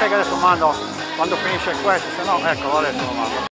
che adesso mando quando finisce questo, se no, ecco, adesso lo mando.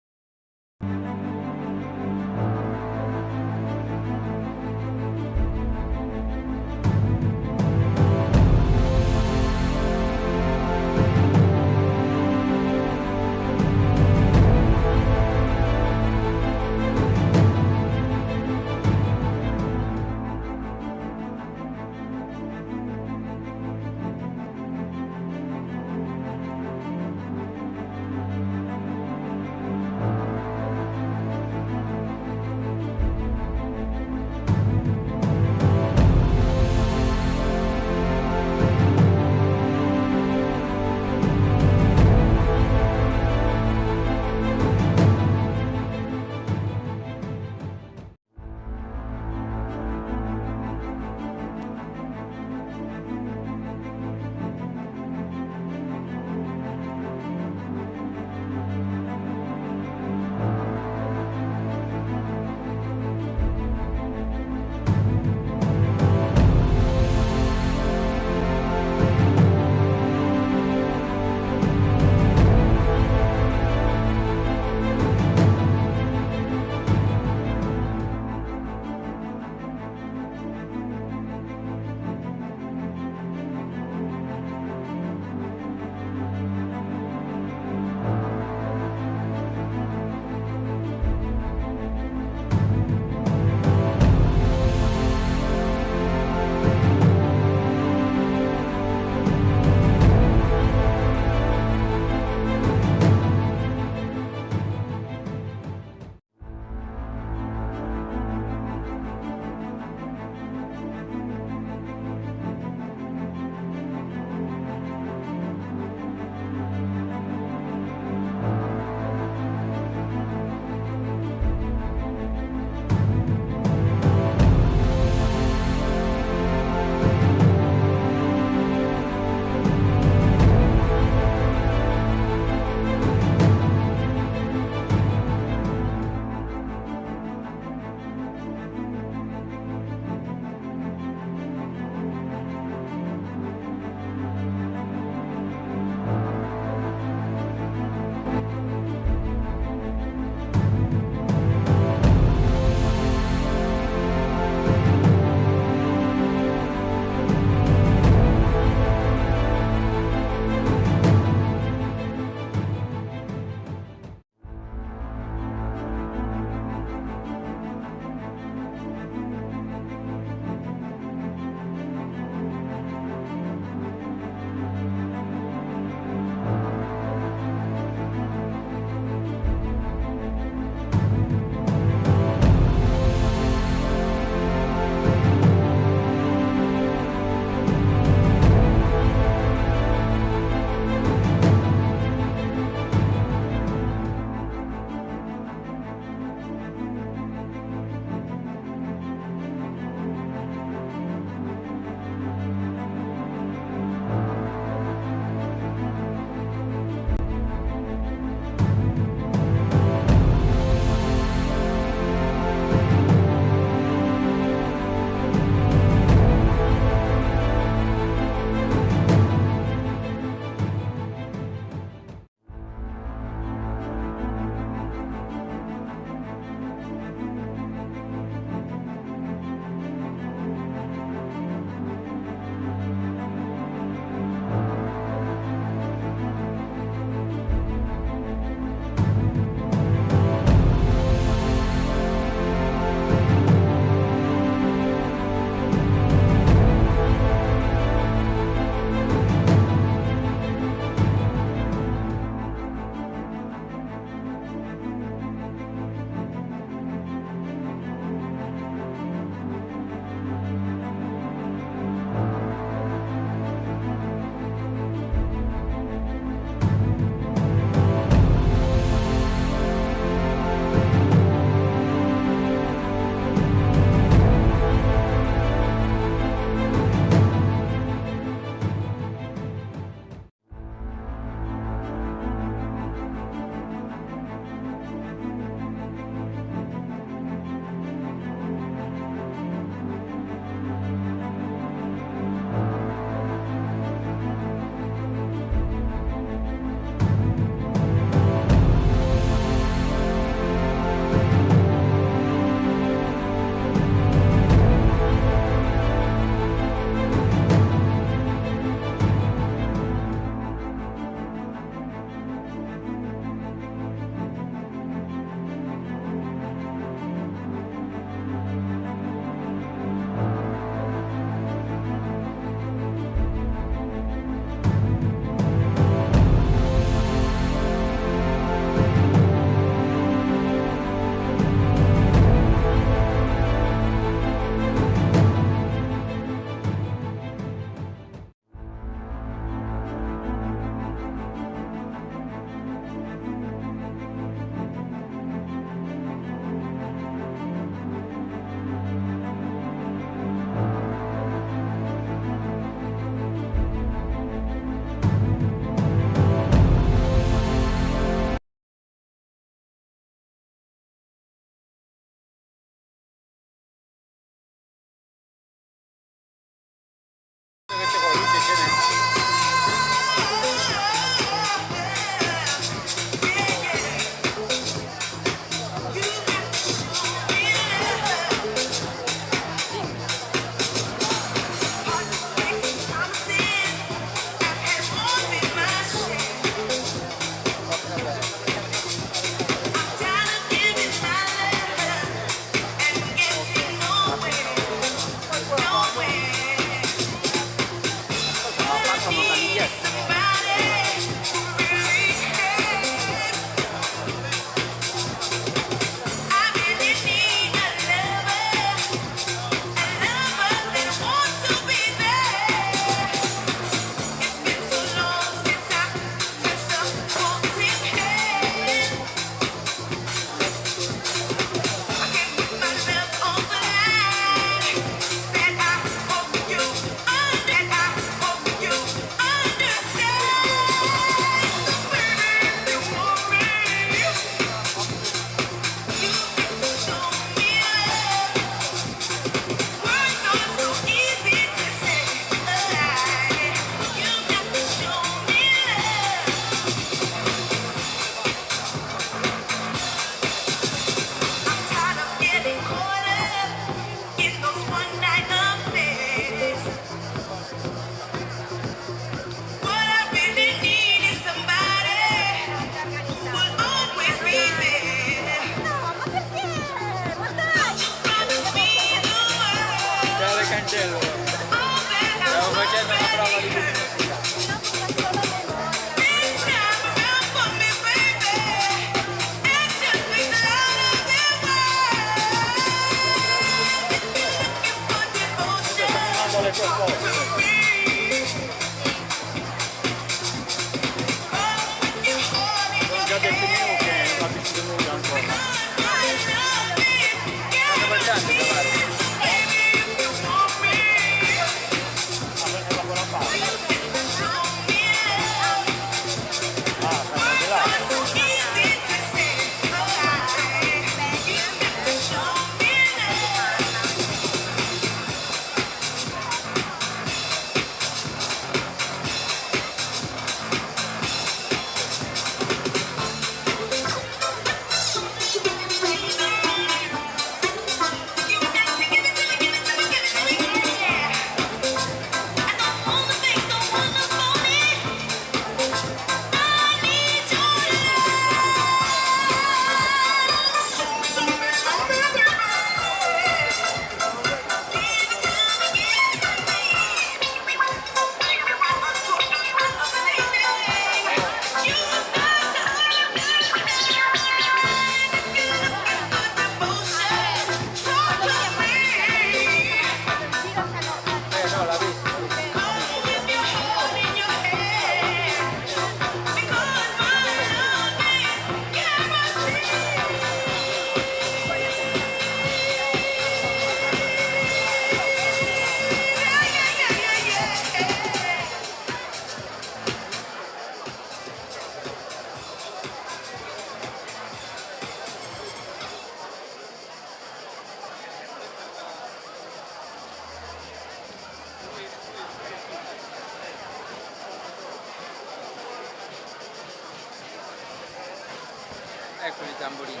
tamborini.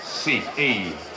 Sì, ehi.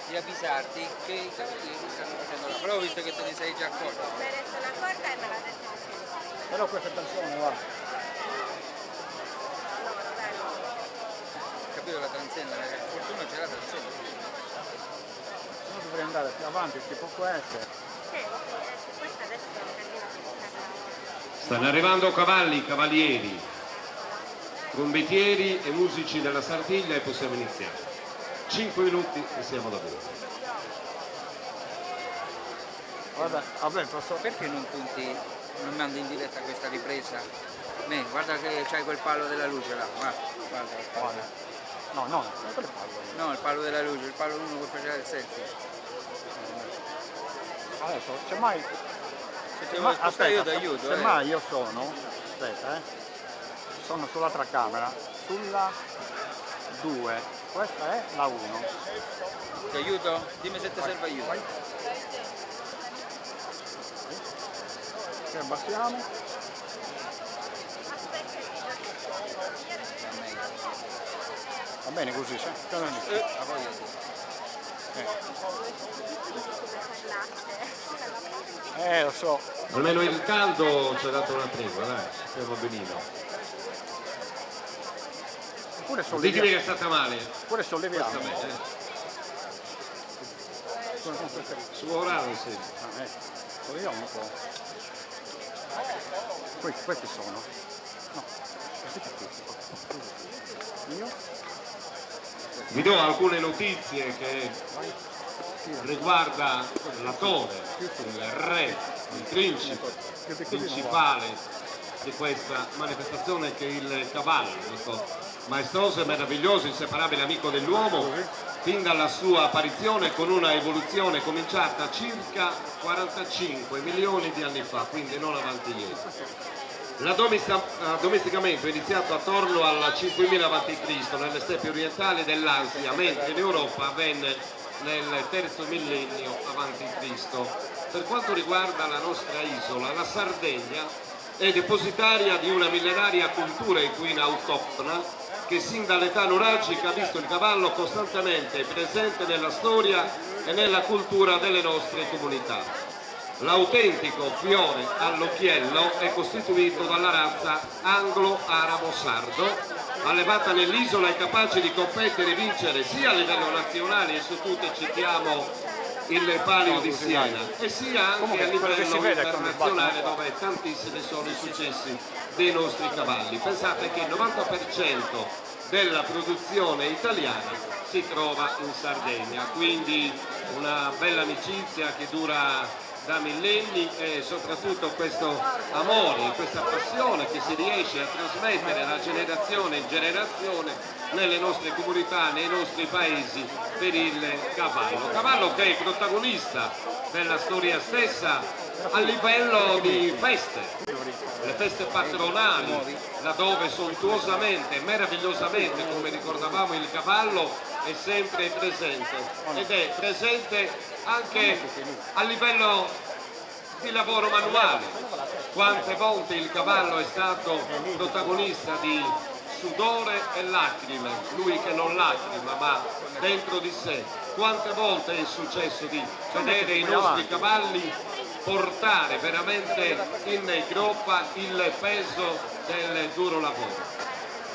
Di avvisarti che i cavalieri stanno facendo la prova, visto che te ne sei già accorto. Me ne sono accorta e me l'ha detto anche lui. Però questa canzone, guarda. No, bello. Capito la transenda, fortuna c'è la transenda. Io dovrei andare più avanti, tipo questo. Sì, questa adesso è un casino che sta. Stanno arrivando cavalli, cavalieri, trombettieri e musici della Sardegna e possiamo iniziare. 5 minuti e siamo da voi. Vabbè, posso... Perché non punti, non mandi in diretta questa ripresa? Guarda che c'hai quel palo della luce là, guarda. Guarda. No, non quelle palle. No, il palo della luce, il palo uno che faceva il selfie. Adesso, semmai... Se ti vuoi spostare io ti aiuto. Semmai io sono... Aspetta, sono sull'altra camera, sulla 2. Questa è la 1. Ti aiuto? Dimmi se ti serve aiuto. Vai. Ci abbassiamo. Va bene così, sì. A voglia sì. Lo so. Almeno il caldo ci ha dato una tregua, dai, stiamo benino. Pure Ditemi che solleviamo. è stata male. Pure solleviamo. Questa me, Sono preferito. Suo orale, sì. Solleviamo un po'. Questi sono. No, questi. Io? Vi do alcune notizie che riguarda l'attore, il re, il principe principale di questa manifestazione, che è il cavallo, questo maestoso e meraviglioso, inseparabile amico dell'uomo, fin dalla sua apparizione, con una evoluzione cominciata circa 45 milioni di anni fa, quindi non avanti ieri. L'addomesticamento è iniziato attorno al 5000 a.C. nelle steppe orientali dell'Asia, mentre in Europa avvenne nel terzo millennio a.C. Per quanto riguarda la nostra isola, la Sardegna è depositaria di una millenaria cultura equina autoctona che sin dall'età nuragica ha visto il cavallo costantemente presente nella storia e nella cultura delle nostre comunità. L'autentico fiore all'occhiello è costituito dalla razza anglo-arabo-sardo, allevata nell'isola e capace di competere e vincere sia a livello nazionale, e su tutte citiamo il Palio di Siena, e sia anche a livello internazionale, dove tantissimi sono i successi dei nostri cavalli. Pensate che il 90% della produzione italiana si trova in Sardegna, quindi una bella amicizia che dura da millenni, e soprattutto questo amore, questa passione che si riesce a trasmettere da generazione in generazione nelle nostre comunità, nei nostri paesi, per il cavallo. Cavallo che è protagonista della storia stessa a livello di feste, le feste patronali, laddove sontuosamente, meravigliosamente, come ricordavamo, il cavallo è sempre presente, ed è presente anche a livello di lavoro manuale. Quante volte il cavallo è stato protagonista di sudore e lacrime, lui che non lacrima ma dentro di sé. Quante volte è successo di vedere i nostri cavalli portare veramente in groppa il peso del duro lavoro.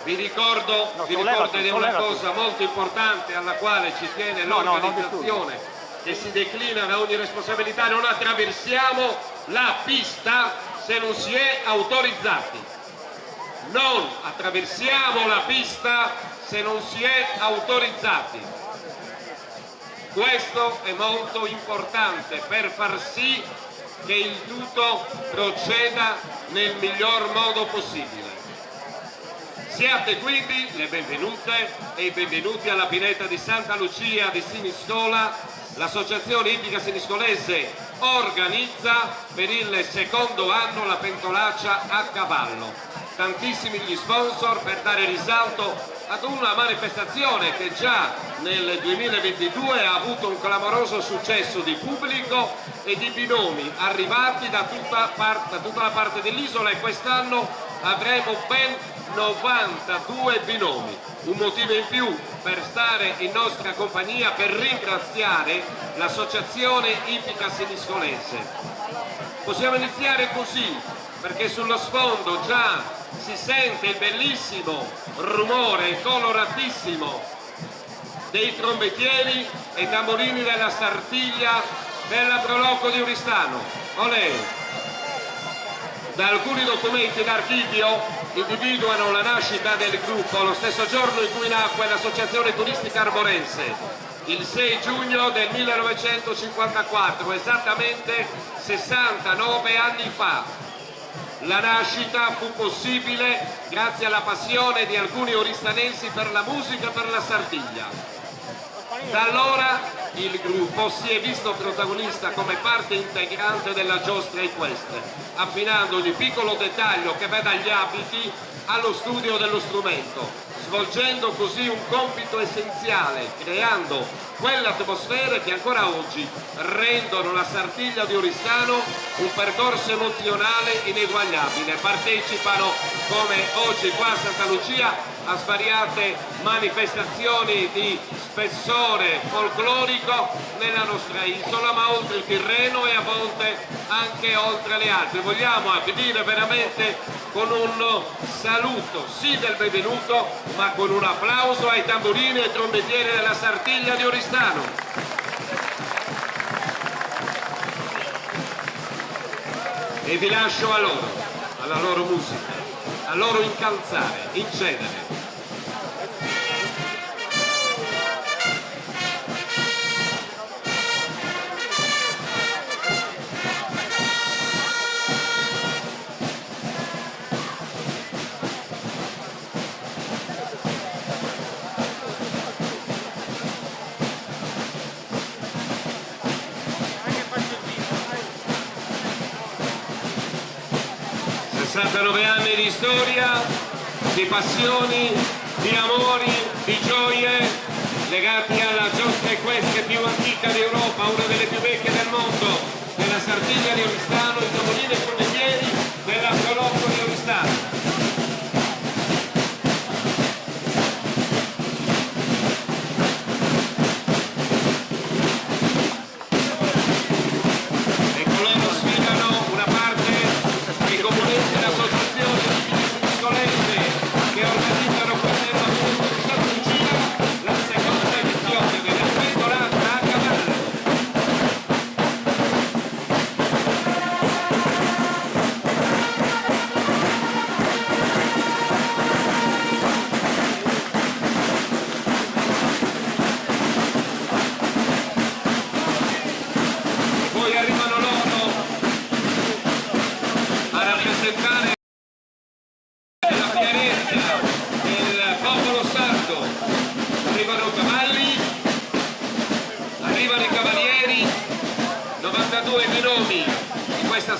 Vi ricorderei una cosa molto importante alla quale ci tiene l'organizzazione, che si declina da ogni responsabilità: non attraversiamo la pista se non si è autorizzati. Non attraversiamo la pista se non si è autorizzati. Questo è molto importante per far sì che il tutto proceda nel miglior modo possibile. Siate quindi le benvenute e i benvenuti alla pineta di Santa Lucia di Siniscola. L'associazione ippica siniscolese organizza per il secondo anno la pentolaccia a cavallo. Tantissimi gli sponsor per dare risalto ad una manifestazione che già nel 2022 ha avuto un clamoroso successo di pubblico e di binomi arrivati da tutta la parte dell'isola, e quest'anno avremo ben 92 binomi, un motivo in più per stare in nostra compagnia, per ringraziare l'associazione ippica siniscolese. Possiamo iniziare così, perché sullo sfondo già si sente il bellissimo rumore coloratissimo dei trombettieri e tamburini della Sartiglia della Proloco di Oristano. Olè! Da alcuni documenti d'archivio individuano la nascita del gruppo lo stesso giorno in cui nacque l'associazione turistica arborense, il 6 giugno del 1954, esattamente 69 anni fa. La nascita fu possibile grazie alla passione di alcuni oristanensi per la musica e per la Sardegna. Da allora il gruppo si è visto protagonista come parte integrante della giostra equestre, affinando ogni piccolo dettaglio che va dagli abiti allo studio dello strumento, svolgendo così un compito essenziale, creando quell'atmosfera che ancora oggi rendono la Sartiglia di Oristano un percorso emozionale ineguagliabile. Partecipano, come oggi qua a Santa Lucia, a svariate manifestazioni di spessore folclorico nella nostra isola, ma oltre il Tirreno e a volte anche oltre le altre. Vogliamo abbellire veramente con un saluto sì del benvenuto, ma con un applauso ai tamburini e trombettieri della Sartiglia di Oristano. E vi lascio a loro, alla loro musica, a loro incalzare, incedere. 69 anni di storia, di passioni, di amori, di gioie legati alla giostra equestre più antica d'Europa, una delle più vecchie del mondo, della Sartiglia di Oristano, i tavolini e condottieri della Proloco di Oristano.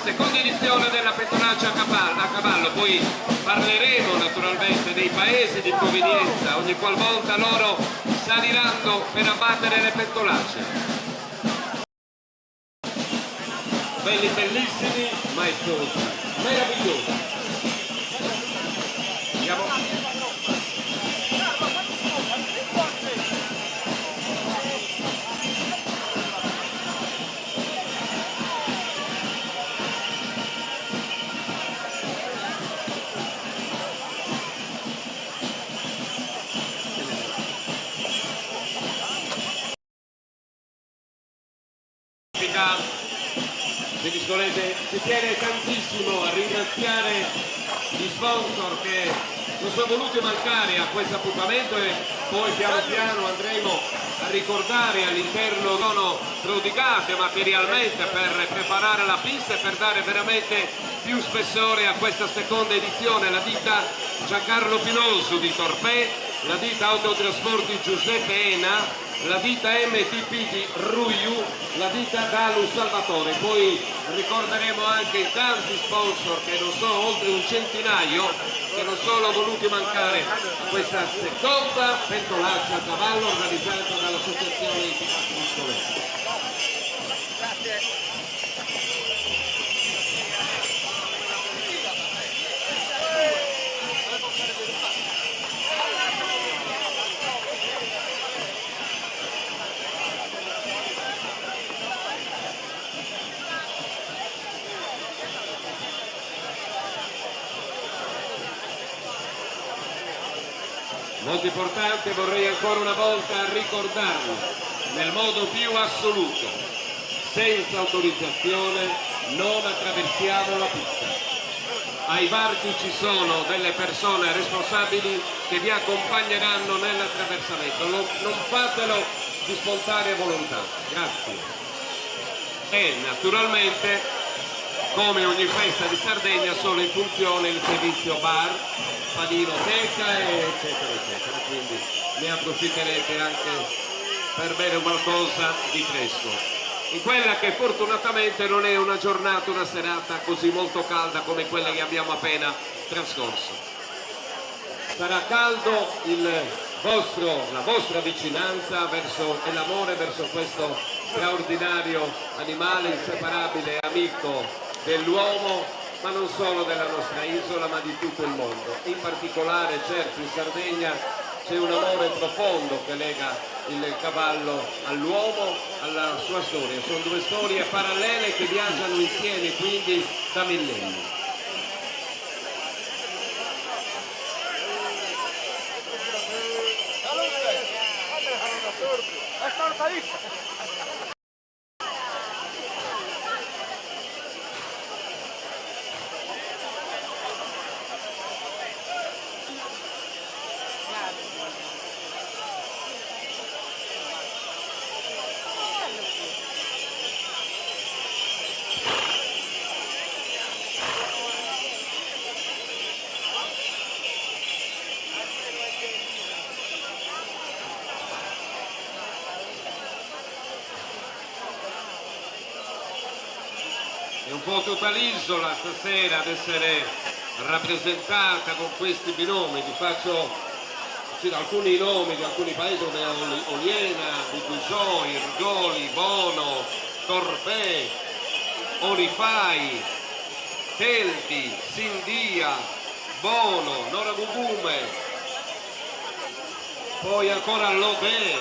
Seconda edizione della pettonaccia a cavallo, poi parleremo naturalmente dei paesi di provenienza ogni qualvolta loro saliranno per abbattere le pettonacce. Belli, bellissimi, maestosi, meravigliosi. Andiamo. Siniscolese ci tiene tantissimo a ringraziare gli sponsor che non sono voluti mancare a questo appuntamento, e poi piano piano andremo a ricordare all'interno sono prodigate materialmente per preparare la pista e per dare veramente più spessore a questa seconda edizione. La ditta Giancarlo Pinoso di Torpè, la ditta Autotrasporti Giuseppe Ena, la ditta MTP di Ruiu, la ditta Dalus Salvatore. Poi ricorderemo anche i tanti sponsor, che non sono oltre un centinaio, che non sono voluti mancare a questa seconda pentolaccia a cavallo organizzata dall'Associazione Ippica Muscoletti. Molto importante, vorrei ancora una volta ricordarlo nel modo più assoluto: senza autorizzazione non attraversiamo la pista. Ai varchi ci sono delle persone responsabili che vi accompagneranno nell'attraversamento, non fatelo di spontanea volontà. Grazie. E naturalmente, come ogni festa di Sardegna, sono in funzione il servizio bar, paninoteca eccetera eccetera, quindi ne approfitterete anche per bere qualcosa di fresco in quella che fortunatamente non è una giornata, una serata così molto calda come quella che abbiamo appena trascorso. Sarà caldo la vostra vicinanza verso, e l'amore verso questo straordinario animale inseparabile, amico dell'uomo, ma non solo della nostra isola, ma di tutto il mondo. In particolare, certo, in Sardegna c'è un amore profondo che lega il cavallo all'uomo, alla sua storia. Sono due storie parallele che viaggiano insieme, quindi da millenni. È un po' tutta l'isola stasera ad essere rappresentata con questi binomi. Vi faccio alcuni nomi di alcuni paesi come Oliena, Bugusoi, Ergoli, Bono, Torpè, Orifai, Telti, Sindia, Bono, Noragugume, poi ancora Lodè,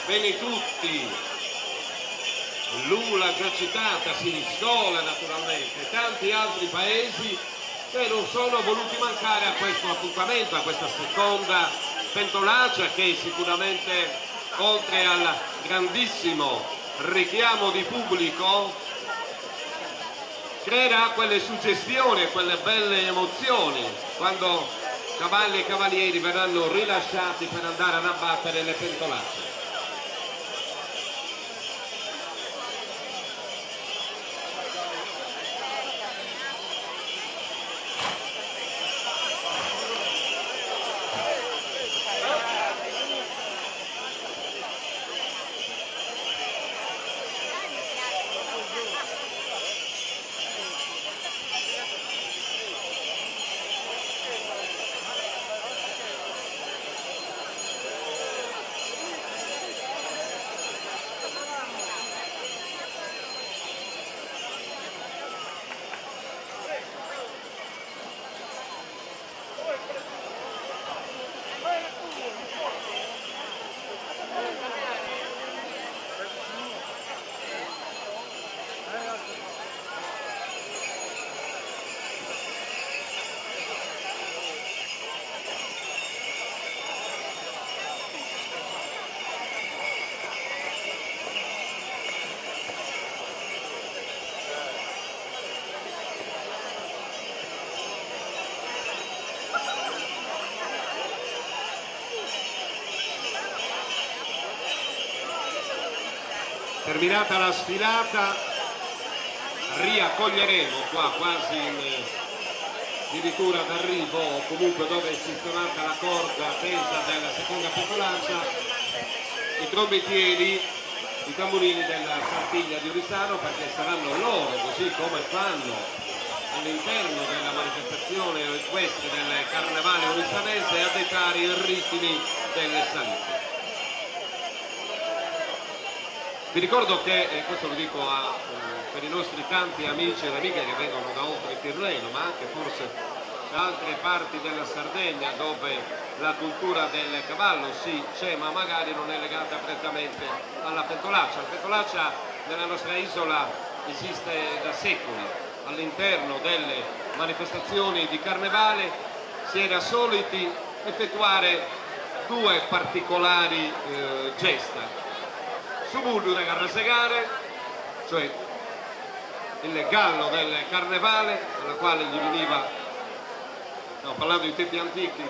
Benitutti, Lula già citata, Siniscola naturalmente, tanti altri paesi che non sono voluti mancare a questo appuntamento, a questa seconda pentolaccia, che sicuramente, oltre al grandissimo richiamo di pubblico, creerà quelle suggestioni, quelle belle emozioni quando cavalli e cavalieri verranno rilasciati per andare ad abbattere le pentolacce. Terminata la sfilata riaccoglieremo qua quasi addirittura d'arrivo, o comunque dove è sistemata la corda tesa della seconda petolaccia, i trombettieri, i tamburini della Sartiglia di Oristano, perché saranno loro, così come fanno all'interno della manifestazione equestre del carnevale oristanese, a dettare i ritmi delle salite. Vi ricordo che, e questo lo dico per i nostri tanti amici ed amiche che vengono da oltre il Tirreno, ma anche forse da altre parti della Sardegna dove la cultura del cavallo sì c'è, ma magari non è legata prettamente alla pentolaccia. La pentolaccia nella nostra isola esiste da secoli. All'interno delle manifestazioni di carnevale si era soliti effettuare due particolari gesta. Subulure garrasegare, cioè il gallo del carnevale, alla quale gli veniva, stiamo parlando di tempi antichi,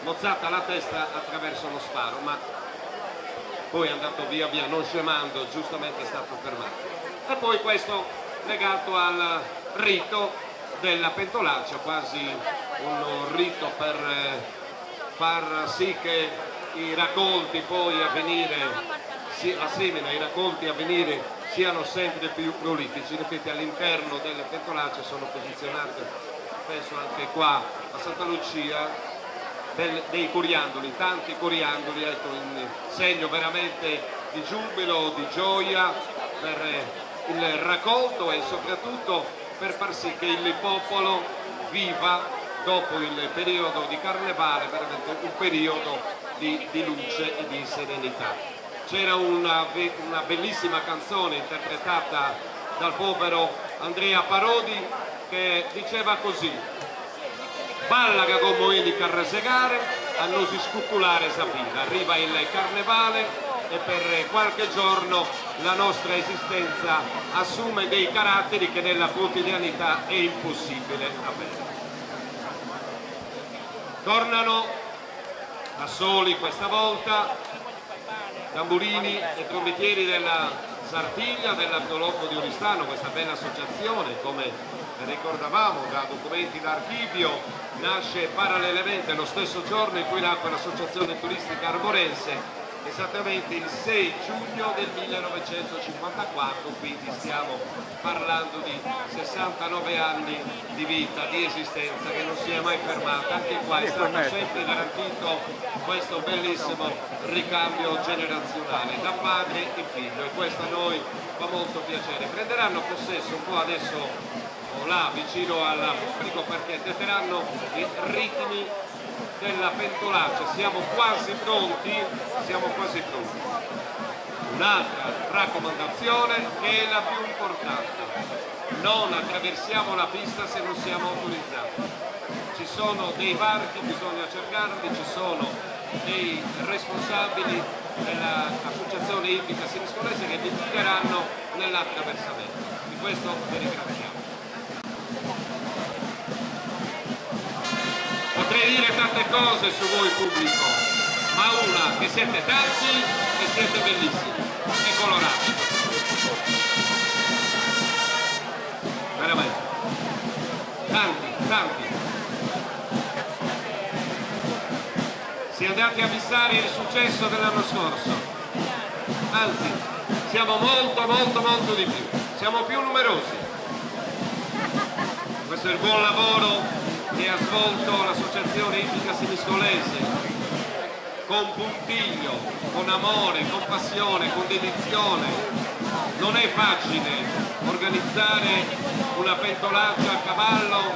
mozzata la testa attraverso lo sparo, ma poi è andato via via non scemando, giustamente è stato fermato. E poi questo legato al rito della pentolaccia, quasi un rito per far sì che i raccolti poi a venire, la semina, i raccolti a venire siano sempre più prolifici. In effetti all'interno delle pentolacce sono posizionate, penso anche qua a Santa Lucia, dei coriandoli, tanti coriandoli, ecco, in segno veramente di giubilo, di gioia per il raccolto e soprattutto per far sì che il popolo viva dopo il periodo di carnevale veramente un periodo di luce e di serenità. C'era una bellissima canzone interpretata dal povero Andrea Parodi che diceva così: balla che come di carrasegare, a non si scuttulare sapina. Arriva il carnevale e per qualche giorno la nostra esistenza assume dei caratteri che nella quotidianità è impossibile avere. Tornano da soli questa volta tamburini e trombettieri della Sartiglia, dell'Archeologo di Oristano, questa bella associazione, come ricordavamo da documenti d'archivio, nasce parallelamente lo stesso giorno in cui nacque l'associazione turistica arborense, esattamente il 6 giugno del 1954, quindi stiamo parlando di 69 anni di vita, di esistenza che non si è mai fermata. Anche qua è stato sempre garantito questo bellissimo ricambio generazionale da padre e figlio, e questo a noi fa molto piacere. Prenderanno possesso un po' adesso là vicino al pubblico perché detteranno i ritmi della pentolaccia. Siamo quasi pronti, Un'altra raccomandazione che è la più importante: non attraversiamo la pista se non siamo autorizzati. Ci sono dei varchi, bisogna cercarli, ci sono dei responsabili dell'associazione ippica siniscolese che vi guideranno nell'attraversamento. Di questo vi ringraziamo. Potrei dire tante cose su voi pubblico, ma una, che siete tanti e siete bellissimi e colorati. Veramente. Tanti. Si è andati a fissare il successo dell'anno scorso. Anzi, siamo molto di più. Siamo più numerosi. Questo è il buon lavoro che ha svolto l'associazione ippica siniscolese con puntiglio, con amore, con passione, con dedizione. Non è facile organizzare una pentolaccia a cavallo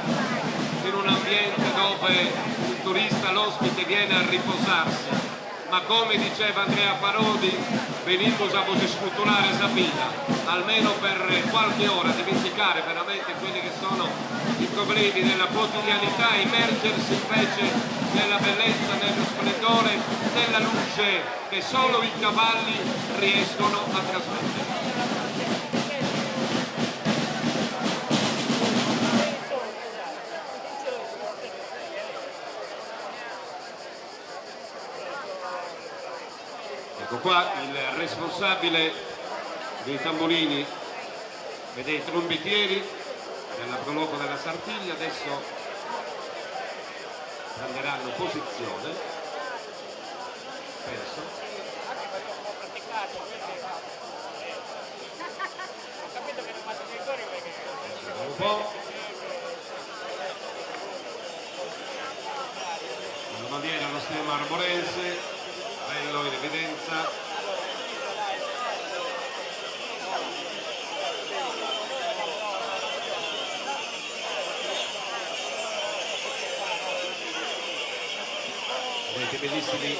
in un ambiente dove il turista, l'ospite viene a riposarsi, ma come diceva Andrea Parodi, venimos a sculturare Sabina, almeno per qualche ora, dimenticare veramente quelli che sono i problemi della quotidianità, immergersi invece nella bellezza, nello splendore, nella luce che solo i cavalli riescono a trasmettere. Ecco qua il responsabile dei tamburini e dei trombettieri della proloco della Sartiglia adesso prenderanno posizione. Penso. Un po'. La bandiera allo stemma arborense, bello in evidenza. Vedete bellissimi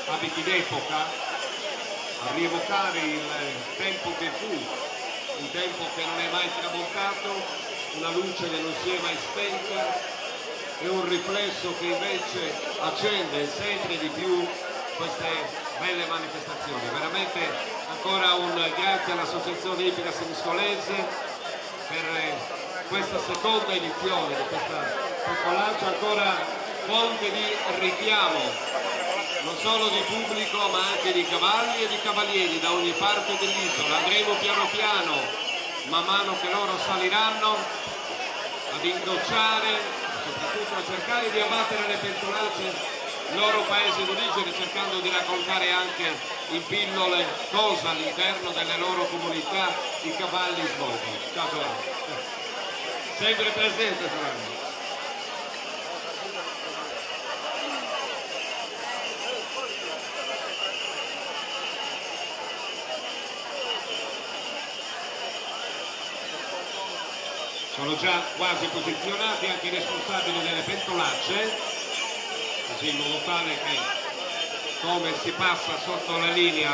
abiti d'epoca a rievocare il tempo che fu, un tempo che non è mai tramontato, una luce che non si è mai spenta e un riflesso che invece accende sempre di più queste belle manifestazioni. Veramente ancora un grazie all'Associazione Ippica Siniscolese per questa seconda edizione di questa popolaccia, ancora fonte di richiamo non solo di pubblico ma anche di cavalli e di cavalieri da ogni parte dell'isola. Andremo piano piano, man mano che loro saliranno, ad indocciare, soprattutto a cercare di abbattere le pentolacce loro paese d'origine, cercando di raccontare anche in pillole cosa all'interno delle loro comunità i cavalli svolgono. Ciao Giovanni. Sempre presente Giovanni. Sono già quasi posizionati anche i responsabili delle pentolacce, così in modo tale che come si passa sotto la linea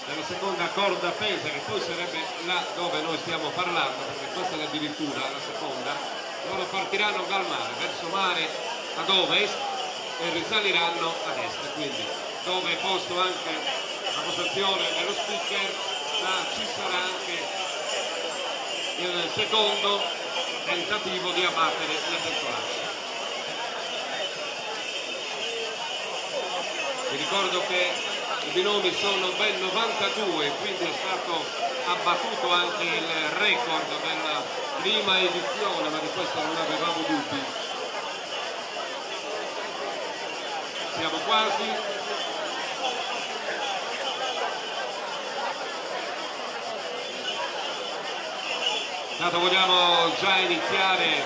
della seconda corda appesa, che poi sarebbe là dove noi stiamo parlando, perché questa è addirittura la seconda, loro partiranno dal mare, verso mare ad ovest e risaliranno ad est, quindi dove è posto anche la postazione dello speaker, là ci sarà anche il secondo tentativo di abbattere le pentolacce. Vi ricordo che i binomi sono ben 92, quindi è stato abbattuto anche il record della prima edizione, ma di questo non avevamo dubbi. Siamo quasi. Intanto vogliamo già iniziare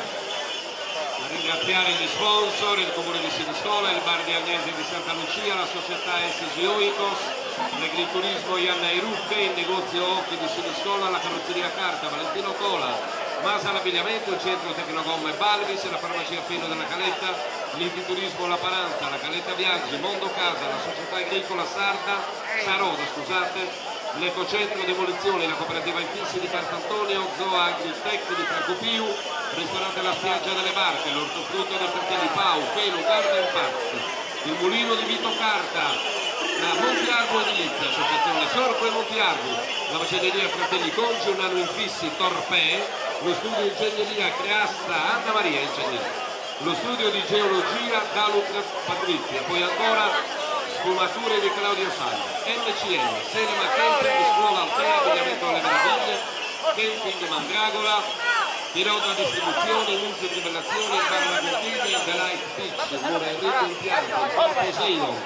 a ringraziare gli sponsor, il Comune di Siniscola, il Bar di Agnese di Santa Lucia, la società SG Oikos, l'agriturismo Ianna Irucche, il negozio Occhi di Siniscola, la carrozzeria Carta, Valentino Cola, Masa l'abbigliamento, il centro Tecnogomme Balvis, la farmacia Fino della Caletta, l'Infiturismo La Paranza, la Caletta Viaggi, Mondo Casa, la società agricola Saroda, scusate, l'Ecocentro Demolizioni, la cooperativa Infissi di Cantantonio, Zoa Agritech di Francopiu, ristorante La Spiaggia delle Barche, l'ortofrutto dei Fratelli Pau, Pelo, Garden Park, il mulino di Vito Carta, la Montiargo Edilizia, associazione Sorco e Montiargo, la macelleria Fratelli Congi, un anno Infissi Torpè, lo studio di ingegneria Creasta Anna Maria Ingegneria, lo studio di geologia Daluc Patrizia, poi ancora Sfumature di Claudio Saglia, MCN, Cinema Camping, Scuola Altea, Abbigliamento alle Meraviglie, Camping Mandragola, Piroga Distribuzione, Luce Trivellazione, Barra Contiglia, The Light Beach, Muore Enrico Impianti, Poseidon,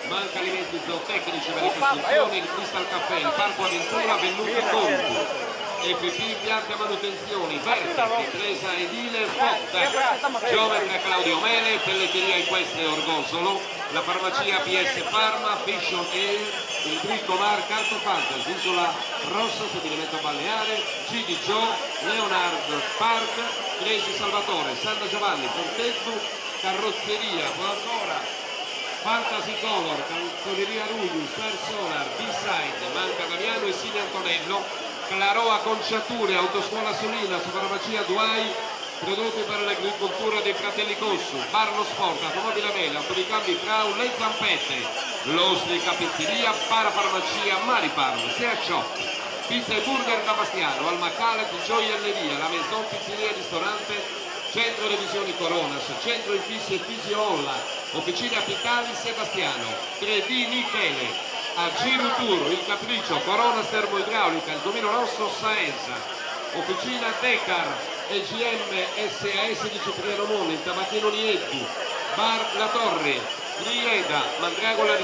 Manca Alimenti Zootecnici per le costruzioni, il Crystal Caffè, il Parco Aventura, Vennuti Conti, FP Impianti a Manutenzioni, Vertex, Tresa Edile, Fotta, Geometra Claudio Mele, Pelletteria Equestre Orgosolo, la farmacia PS Pharma, Fish Air, il Bricomar, Carto Fantasy, Isola Rossa, stabilimento balneare, GD Joe, Leonard Park, Cresi Salvatore, Santa Giovanni, Fontesbu, Carrozzeria, poi ancora Fantasy Color, Canzoneria Ruius, Solar, B-Side, Manca Damiano e Sine Antonello, Claroa Conciature, Autoscuola Solina, farmacia Duai, prodotti per l'agricoltura dei Fratelli Cossu, Bar Lo Sport, Automobile Mela, Autoricambi Frau, Le Zampette, l'Ostrica Pizzeria, Parafarmacia Marifarm, Sea Shop, Pizza e Burger da Bastiano, Almacalet, Gioielleria, la Maison Pizzeria Ristorante, Centro Revisioni Coronas, Centro Infissi e Fisio Olla, Officina Apicali Sebastiano, 3D Michele, a Girutur, il Capriccio, Corona Termoidraulica, il Domino Rosso Saenza, Officina Decar, EGM SAS di Cipriano Mone, il Tabacchino Nieddu, Bar La Torre, Grieda, Mandragola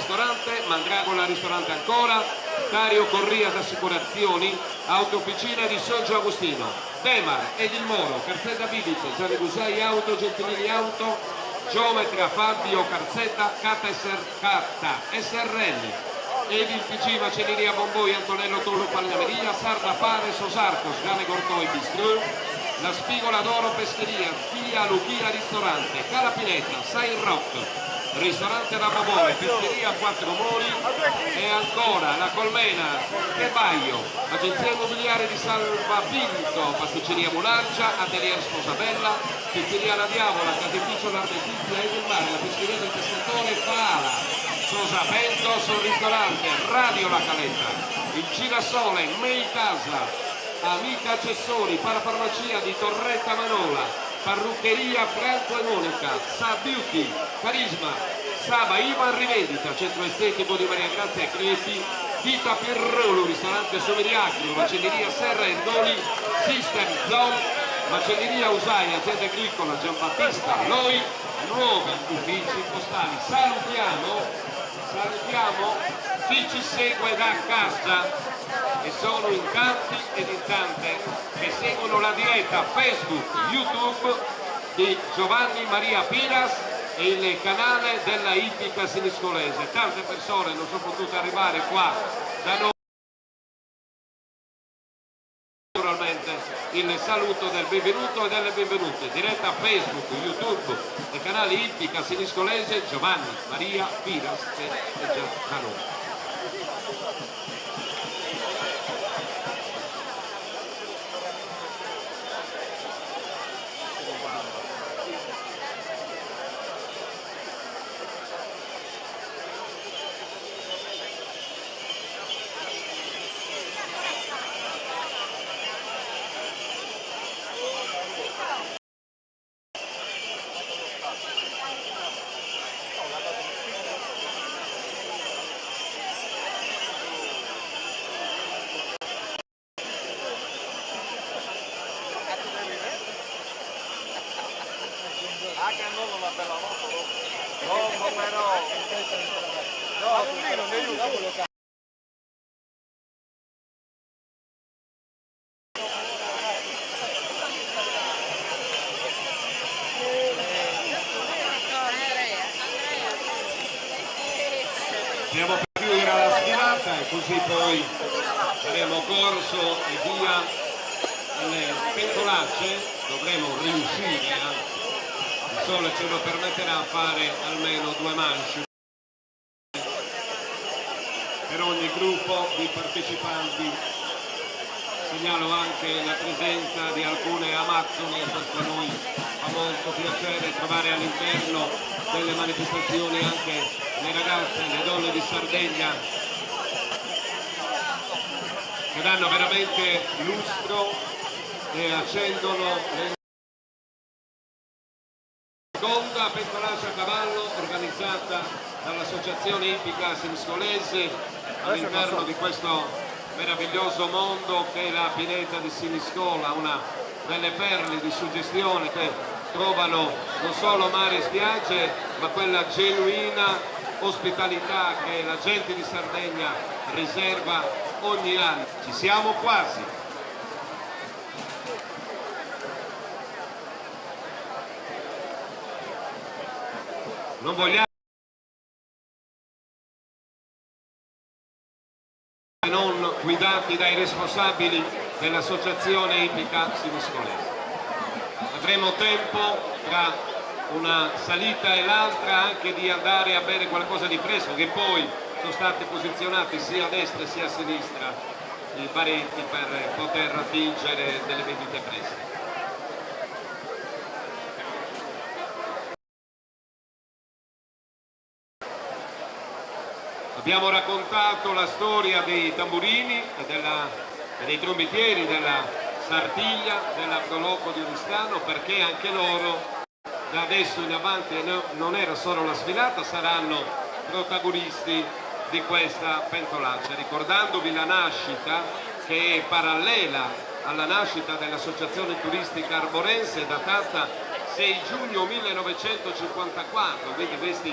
Ristorante ancora, Dario Corrias Assicurazioni, Autofficina di Soggio Agostino, Demar, Edil Moro, Carzetta Bibite, Gianni Busai Auto, Gentilini Auto, Geometra Fabio Carzetta, Cata SRL, Edil PG Macelleria Bomboi, Antonello Tollo Pagliameria, Sarda Fare, Sosarcos, Gane Gortoi Bistreux, La Spigola d'Oro Pescheria, Fia Luchia Ristorante, Calapinetta, Sain Rock, Ristorante da Babone, Pescheria Quattro Mori e ancora la Colmena, Chebaio, Agenzia Immobiliare di Salvavinto, Pasticceria Mulargia, Atelier Sposabella, Pizzeria La Diavola, Caseificio L'Artesizia e del Mare, la Pescheria del Pescatore Fala, Sosavento sul ristorante, Radio La Caletta, il Girasole, Mei Casa, Amica Accessori, Parafarmacia di Torretta Manola, Parruccheria Franco e Monica, Sa Beauty, Carisma, Saba Ivan Rivendita, Centro Estetico di Maria Grazia Creti, Vita Pirrolo, Ristorante Someriacro, Macelleria Serra Erdoli, System Zone, Macelleria Usaia, Azienda Agricola, Giambattista, Loi, nuovi uffici postali. Salutiamo chi ci segue da casa e sono in tanti ed in tante che seguono la diretta Facebook, YouTube di Giovanni Maria Piras e il canale della Ippica Siniscolese. Tante persone non sono potute arrivare qua da noi. Naturalmente il saluto del benvenuto e delle benvenute, diretta Facebook, YouTube e canale Ippica Siniscolese, Giovanni Maria Piras che è già da noi. Stiamo per chiudere la sfilata e così poi faremo corso e via alle pentolacce, dovremo riuscire, anzi il sole ce lo permetterà, a fare almeno 2 manche per ogni gruppo di partecipanti. Segnalo anche la presenza di alcune amazzoni e questo a noi fa molto piacere trovare all'interno delle manifestazioni anche le ragazze, le donne di Sardegna che danno veramente lustro e accendono le seconda pentolaccia a cavallo organizzata dall'associazione Ippica Siniscolese all'interno di questo meraviglioso mondo che è la pineta di Siniscola, una delle perle di suggestione che trovano non solo mare e spiagge ma quella genuina ospitalità che la gente di Sardegna riserva ogni anno. Ci siamo quasi. Non vogliamo non guidati dai responsabili dell'associazione Ippica Siniscolese. Avremo tempo tra una salita e l'altra anche di andare a bere qualcosa di fresco, che poi sono stati posizionati sia a destra sia a sinistra i baretti per poter attingere delle vendite fresche. Abbiamo raccontato la storia dei tamburini e dei trombettieri della Sartiglia, dell'Arcoloco di Oristano, perché anche loro da adesso in avanti non era solo la sfilata, saranno protagonisti di questa pentolaccia, ricordandovi la nascita che è parallela alla nascita dell'Associazione Turistica Arborense, datata 6 giugno 1954, quindi questi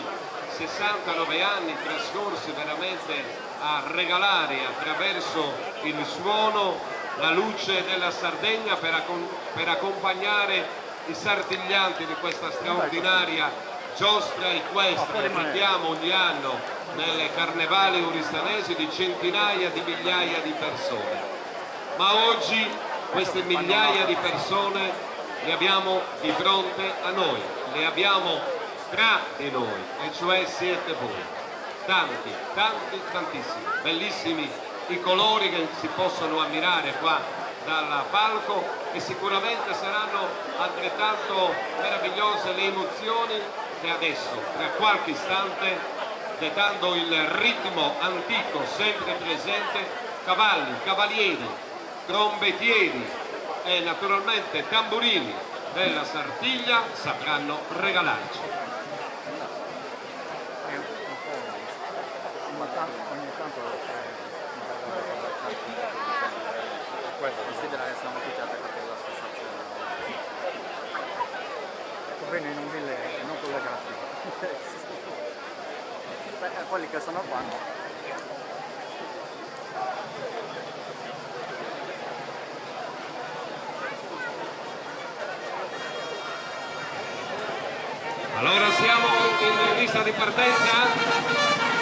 69 anni trascorsi veramente a regalare attraverso il suono la luce della Sardegna per accompagnare i sartiglianti di questa straordinaria giostra equestre. Vediamo ogni anno nelle carnevali oristanesi di centinaia di migliaia di persone, ma oggi queste migliaia di persone le abbiamo di fronte a noi, le abbiamo tra di noi, e cioè siete voi, tanti, tanti, tantissimi, bellissimi i colori che si possono ammirare qua dal palco, e sicuramente saranno altrettanto meravigliose le emozioni che adesso, tra qualche istante, dettando il ritmo antico sempre presente, cavalli, cavalieri, trombettieri e naturalmente tamburini della Sartiglia sapranno regalarci. Ogni tanto Considera che siamo tutti attaccati alla stessa zona. bene in un mille non collegati. Quelli che sono qua no. Allora siamo in lista di partenza.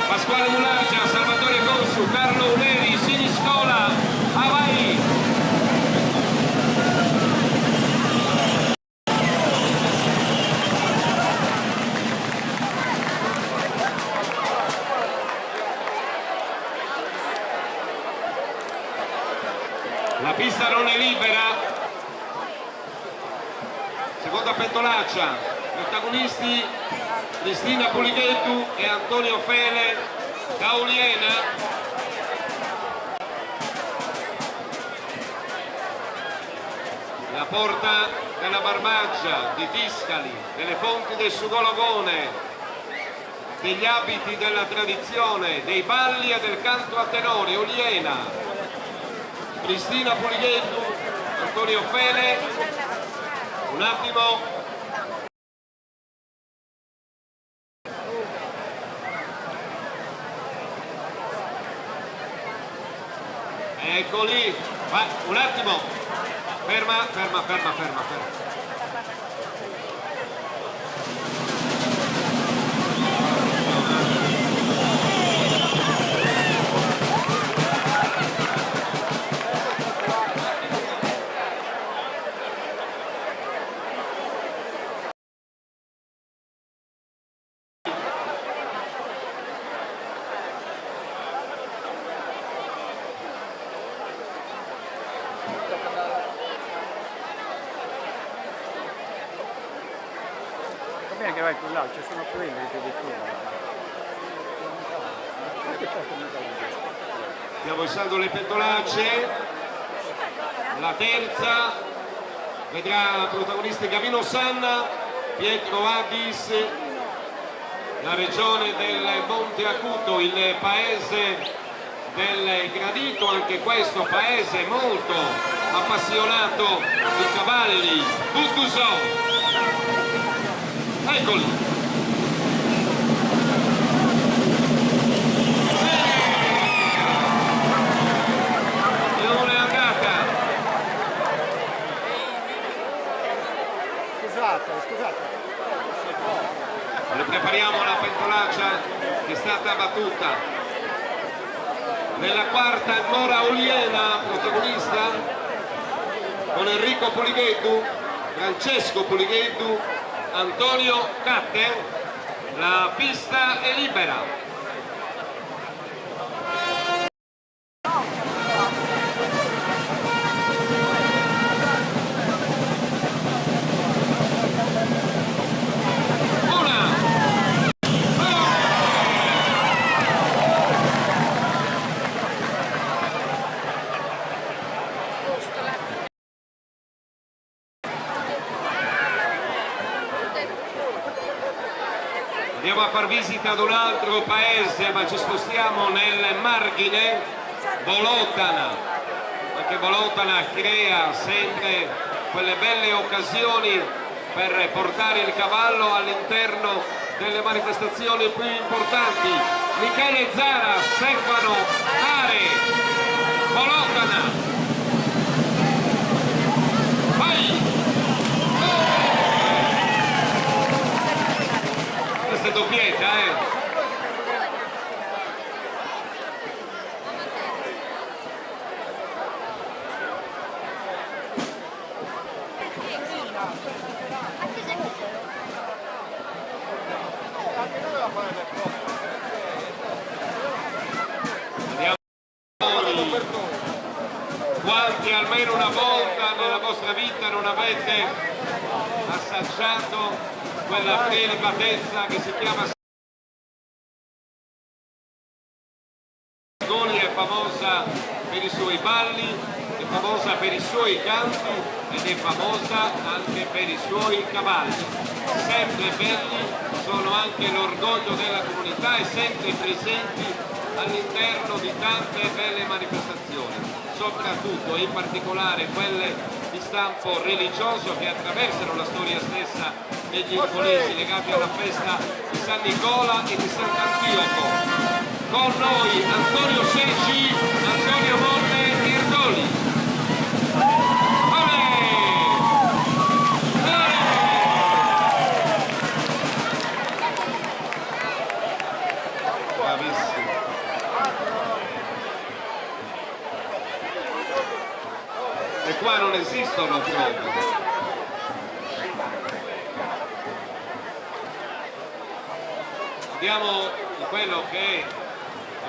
Pasquale Mulargia, Salvatore Consu, Carlo Uneri, Siniscola, Hawaii. La pista non è libera. Seconda pentolaccia. Protagonisti Cristina Pulighettu e Antonio Fele da Oliena. La porta della Barbaccia, di Tiscali, delle fonti del Sugologone, degli abiti della tradizione, dei balli e del canto a tenore, Oliena. Cristina Pulighettu, Antonio Fele, un attimo. Eccoli, vai, un attimo, ferma. Bene che vai più là, ci sono quelli che di tu. Stiamo alzando le pentolacce. La terza vedrà protagonisti Gavino Sanna, Pietro Adis, la regione del Monte Acuto, il paese del gradito, anche questo paese molto appassionato di cavalli, Guttuso. Eccoli! Leone andata! Scusate. Prepariamo la pentolaccia che è stata battuta. Nella quarta ancora Oliena, protagonista, con Enrico Pulighettu, Francesco Pulighettu, Antonio Catte. La pista è libera. Andiamo a far visita ad un altro paese, ma ci spostiamo nel margine, Bolotana. Anche Bolotana crea sempre quelle belle occasioni per portare il cavallo all'interno delle manifestazioni più importanti. Michele Zara, Stefano Are, Bolotana. Vai! Questa è doppietta, Quanti almeno una volta nella vostra vita non avete assaggiato quella prelibatezza che si chiama Goli? È famosa per i suoi balli, è famosa per i suoi canti ed è famosa anche per i suoi cavalli, sempre belli, sono anche l'orgoglio della comunità e sempre presenti all'interno di tante belle manifestazioni, soprattutto e in particolare quelle di stampo religioso che attraversano la storia stessa degli imponesi legati alla festa di San Nicola e di Sant'Antioco. Con noi Antonio Secci, Antonio Monte e Erdoli. Bravissimo. E qua non esistono prove. Andiamo in quello che è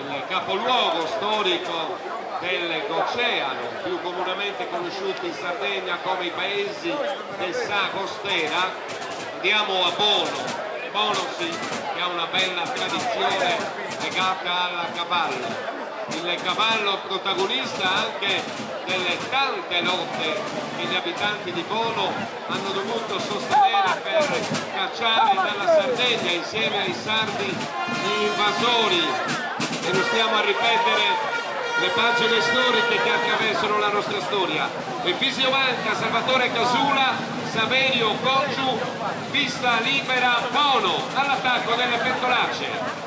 il capoluogo storico dell'Oceano, più comunemente conosciuti in Sardegna come i paesi del Sa Costera. Andiamo a Bono. Bono sì, che ha una bella tradizione legata al cavallo. Il cavallo protagonista anche delle tante lotte che gli abitanti di Bono hanno dovuto sostenere per cacciare dalla Sardegna insieme ai sardi gli invasori, e non stiamo a ripetere le pagine storiche che attraversano la nostra storia. Efisio Manca, Salvatore Casula, Saverio Congiu, vista libera Bono all'attacco delle pentolacee.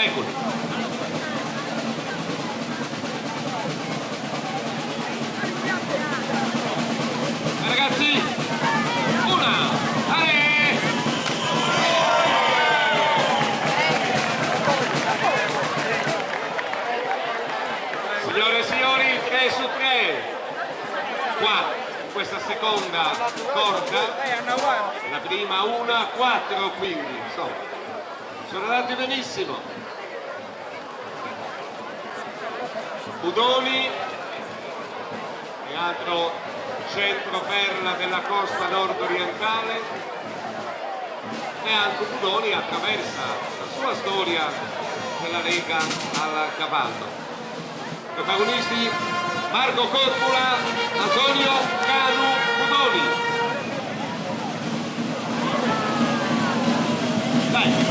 Eccoli. Ragazzi, una, ale! Signore e signori, 3 su 3. Qua, in questa seconda corda, la prima 1-4, quindi, insomma, sono andati benissimo. Budoni, e altro centroperla della costa nord-orientale, e anche Budoni attraversa la sua storia della Lega al cavallo. Protagonisti Marco Coppola, Antonio Canu Budoni. Dai!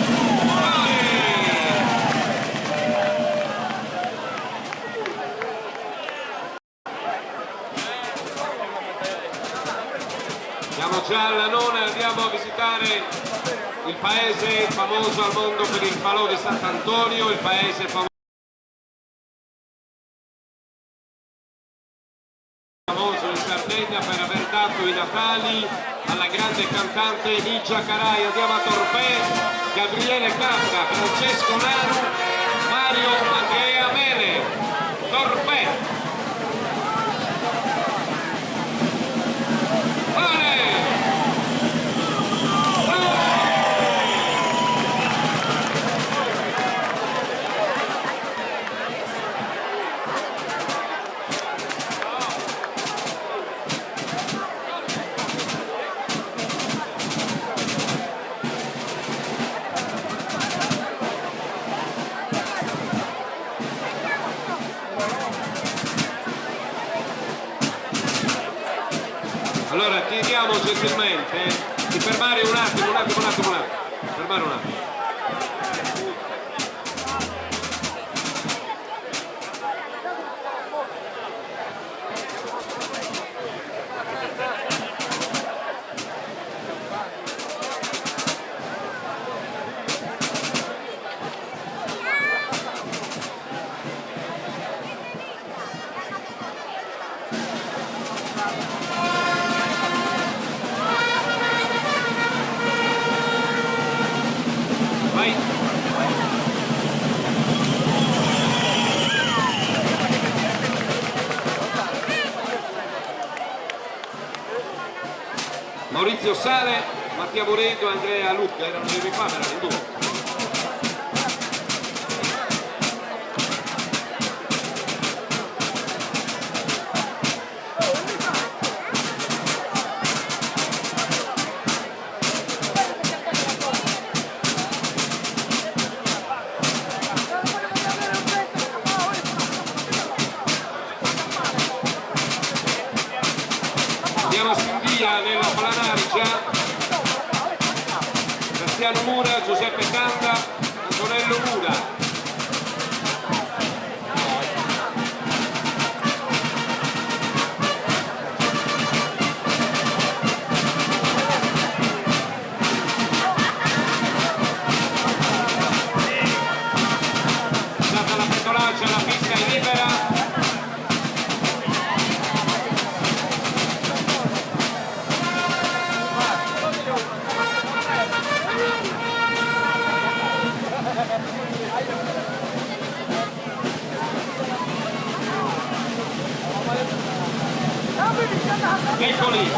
Siamo già alla nona, andiamo a visitare il paese famoso al mondo per il falò di Sant'Antonio, il paese famoso in Sardegna per aver dato i natali alla grande cantante Ligia Carai. Andiamo a Torpè, Gabriele Capra, Francesco Naru, Mario Andrea Mele. Torpè. Allora chiediamo gentilmente Di fermare un attimo, fermare un attimo. Vai. Maurizio Sale, Mattia Moreto, Andrea Lucca erano i qua, erano in due. Andiamo a Stindia nella Planargia, Graziano Mura, Giuseppe Canda, Antonello Mura. Data la petolaccia, la pista è libera. Eccoli!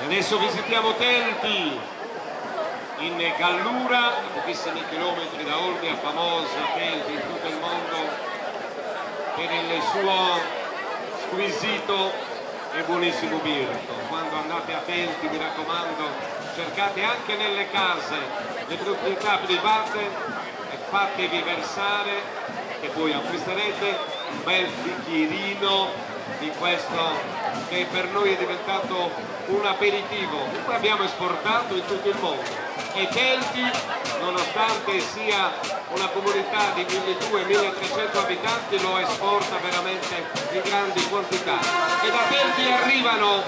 Adesso visitiamo Telti in Gallura, pochissimi chilometri da Olbia, famosa Telti in tutto il mondo per il suo squisito e buonissimo birto. Quando andate a Telti, mi raccomando, cercate anche nelle case le proprietà private e fatevi versare e poi acquisterete un bel bicchierino di questo che per noi è diventato un aperitivo. Noi abbiamo esportato in tutto il mondo e Telti, nonostante sia una comunità di 1200-1300 abitanti, lo esporta veramente in grandi quantità. E da Telti arrivano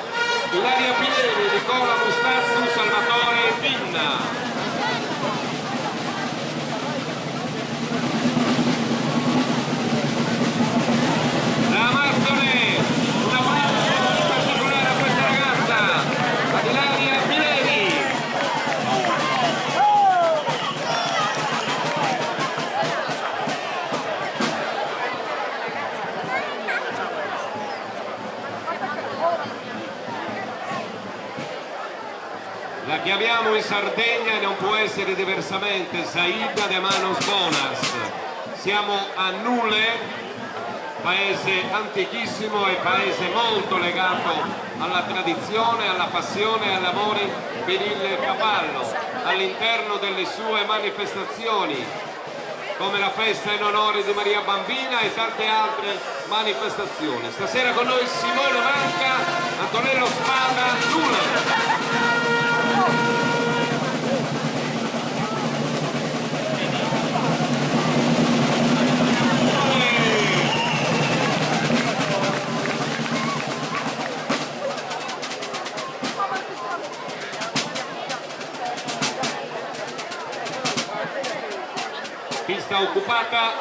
Ilaria Pinelli, Nicola Mustazzu, Salvatore Pinna. La Marzone, un applauso particolare a questa ragazza, ad Ilaria Pinelli. La chiamiamo in Sardegna e non può essere diversamente, Zaida de Manos Bonas. Siamo a Nule, paese antichissimo e paese molto legato alla tradizione, alla passione e all'amore per il cavallo, all'interno delle sue manifestazioni, come la festa in onore di Maria Bambina e tante altre manifestazioni. Stasera con noi Simone Manca, Antonello Spada, Nule. Pista occupata,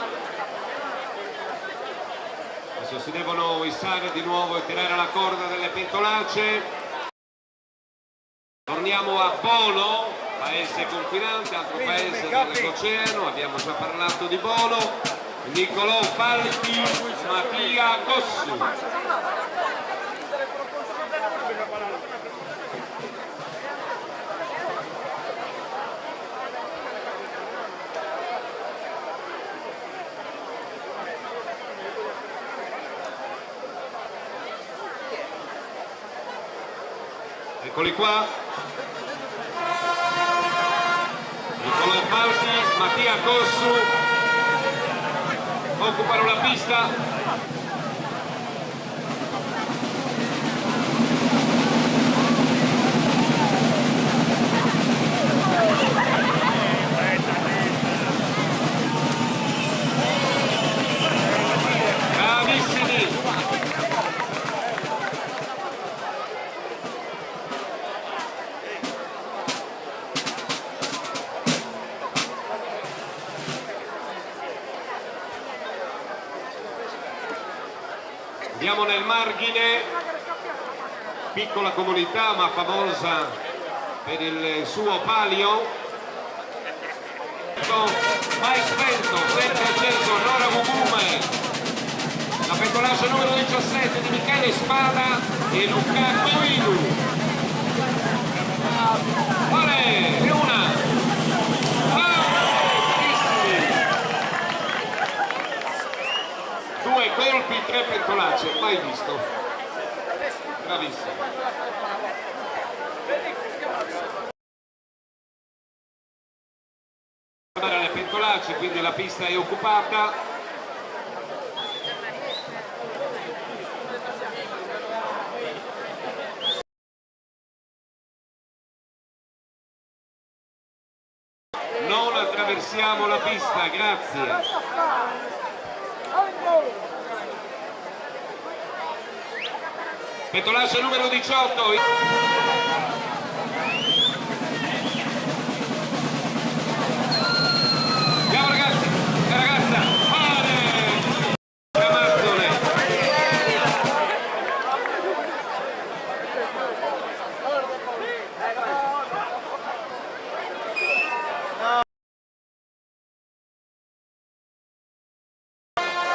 adesso si devono issare di nuovo e tirare la corda delle pentolacce. Torniamo a Bono, paese confinante, altro paese dell'oceano, abbiamo già parlato di Bono. Niccolò Falchi, Mattia Cossu. Eccoli qua. Nicolò Falchi, Mattia Cossu occupano la pista. Andiamo nel margine, piccola comunità ma famosa per il suo palio. Mai spento, sempre acceso, Nora Mugume, la petolaccia numero 17 di Michele Spada e Luca Coinu. Olè, e una! Due colpi, 3 pentolacce, mai visto. Bravissimo. Le pentolacce, quindi la pista è occupata. Non attraversiamo la pista, grazie. Petolaccia numero 18. Andiamo ragazzi e ragazza. Ramazzone.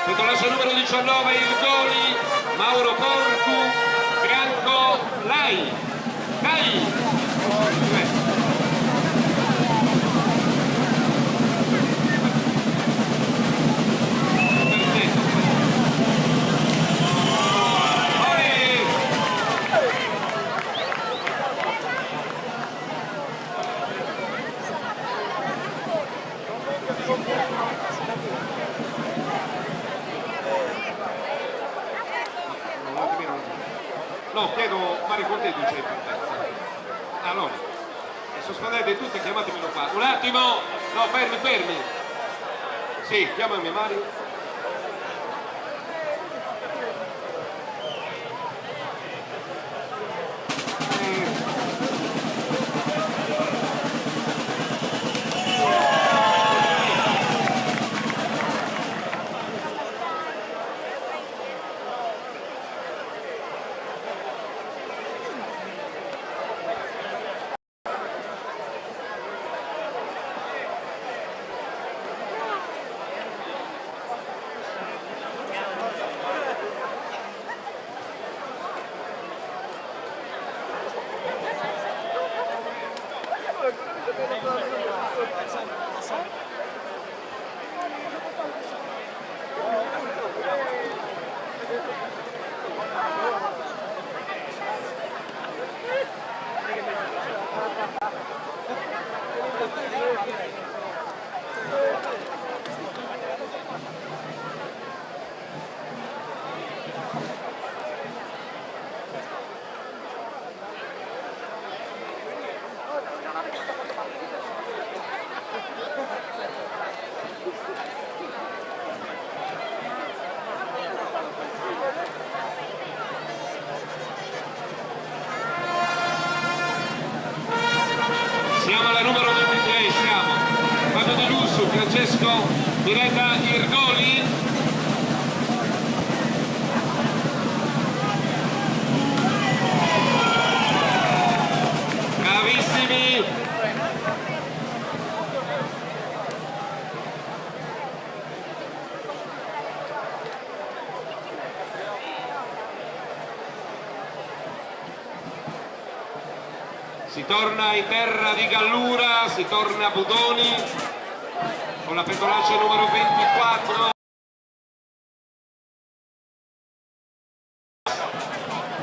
Petolaccia numero 19, Irgoli, Mauro Porcu, Franco Lai. No, chiedo Mario Contetti c'è importanza. Allora, sospendete tutti, chiamatemelo qua. Un attimo! No, fermi! Sì, chiamami Mario. Siamo alla numero 23, siamo. Fabio De Lusso, Francesco Mirella Irgoli. Bravissimi. Si torna in terra di Gallura, si torna a Budoni con la petolaccia numero 24.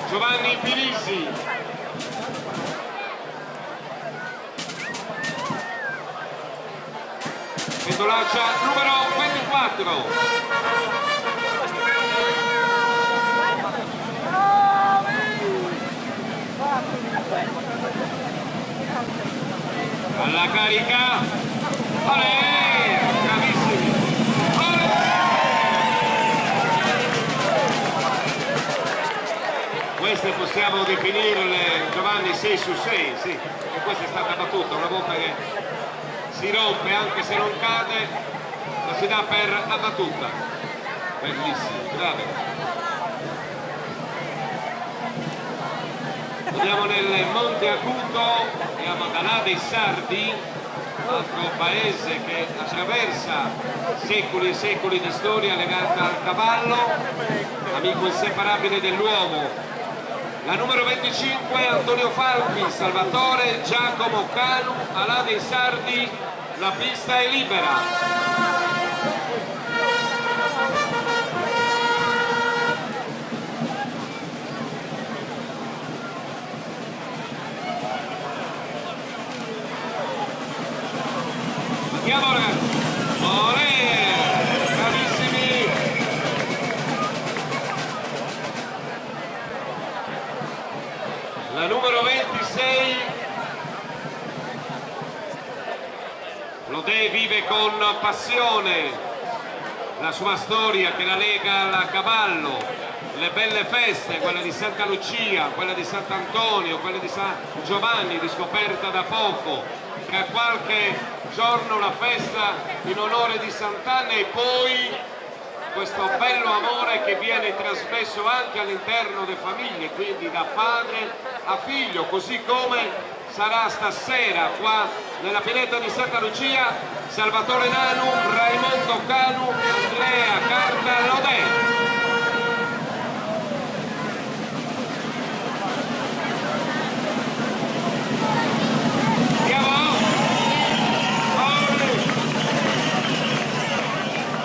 Giovanni Pilisi. Pentolaccia numero 24. Alla carica, olè, bravissimi, olè! Queste possiamo definirle, Giovanni, 6 su 6, sì, e questa è stata battuta una volta che si rompe, anche se non cade, la si dà per abbattuta. Bellissimo, bravo. Andiamo nel Monte Acuto, andiamo ad Alà dei Sardi, altro paese che attraversa secoli e secoli di storia legata al cavallo, amico inseparabile dell'uomo. La numero 25 Antonio Falchi, Salvatore Giacomo Canu, Alà dei Sardi, la pista è libera. Andiamo ragazzi, olè, bravissimi! La numero 26 Lodè vive con passione la sua storia che la lega al cavallo, le belle feste, quella di Santa Lucia, quella di Sant'Antonio, quella di San Giovanni, riscoperta da poco, tra qualche giorno la festa in onore di Sant'Anna e poi questo bello amore che viene trasmesso anche all'interno delle famiglie, quindi da padre a figlio, così come sarà stasera qua nella pineta di Santa Lucia. Salvatore Nanu, Raimondo Canu, Andrea Carta Lodè.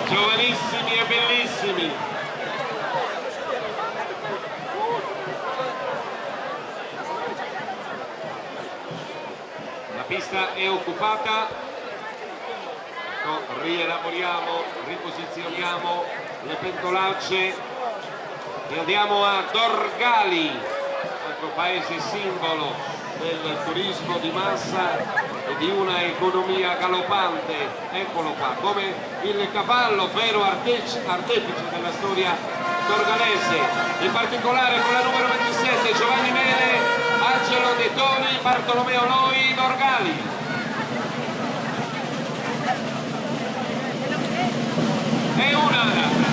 Giovanissimi e bellissimi. La pista è occupata, rielaboriamo, riposizioniamo le pentolacce e andiamo a Dorgali, altro paese simbolo del turismo di massa e di una economia galoppante. Eccolo qua, come il cavallo vero artefice della storia dorgalese, in particolare con la numero 27 Giovanni Mele, Angelo De Toni, Bartolomeo Loi, Dorgali. E una ragazzi,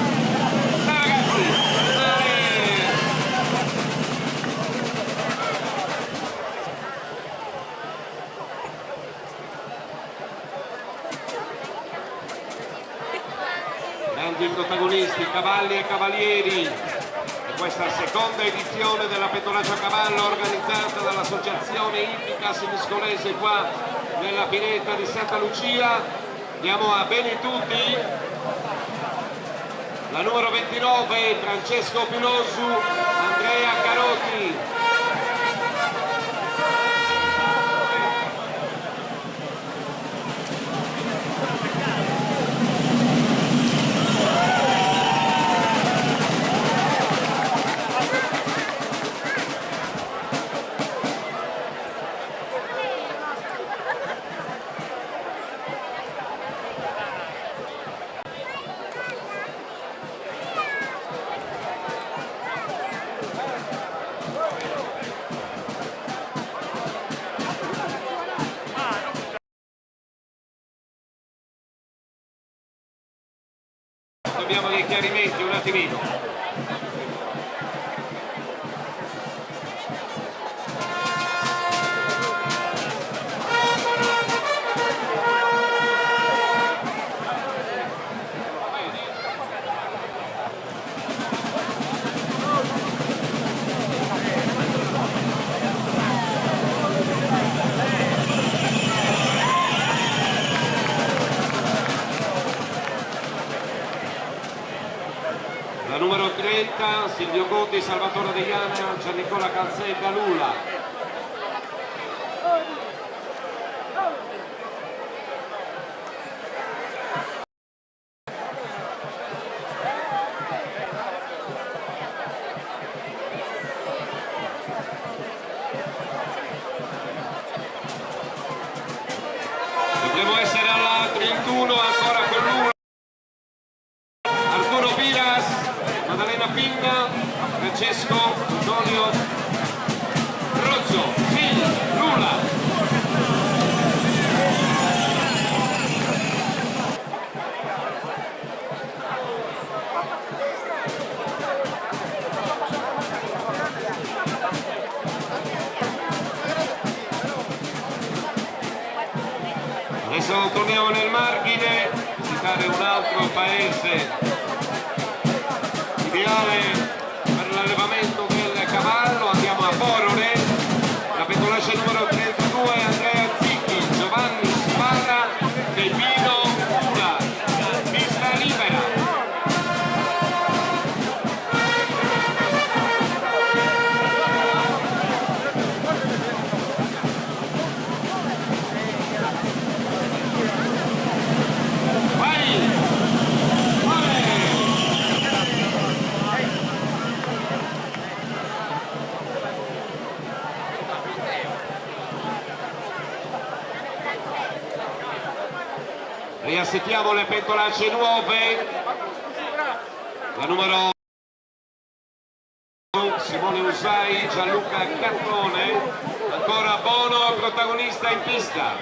grandi protagonisti, cavalli e cavalieri di questa seconda edizione della Pentolaccia a cavallo organizzata dall'associazione ippica siniscolese qua nella pineta di Santa Lucia. Andiamo a bene tutti. La numero 29 Francesco Pilosu, Andrea Carotti. Abbiamo dei chiarimenti un attimino. La numero 30 Silvio Gotti, Salvatore Deiana, Giannicola Calzetta, Lula. Dovremmo essere alla 31, ancora con l'uno. Arturo Piras, Maddalena Pinna, Francesco Antonio Rozzo, Figli, Lula. Adesso torniamo nel margine, visitare un altro paese ideale per l'allevamento del cavallo. Andiamo a Borore, la petolace numero 32, Andrea Zicchi, Giovanni Spara, Pepino Ula, pista libera. Riassettiamo le pentolacce nuove, la numero Simone Usai, Gianluca Cantone, ancora Bono protagonista in pista.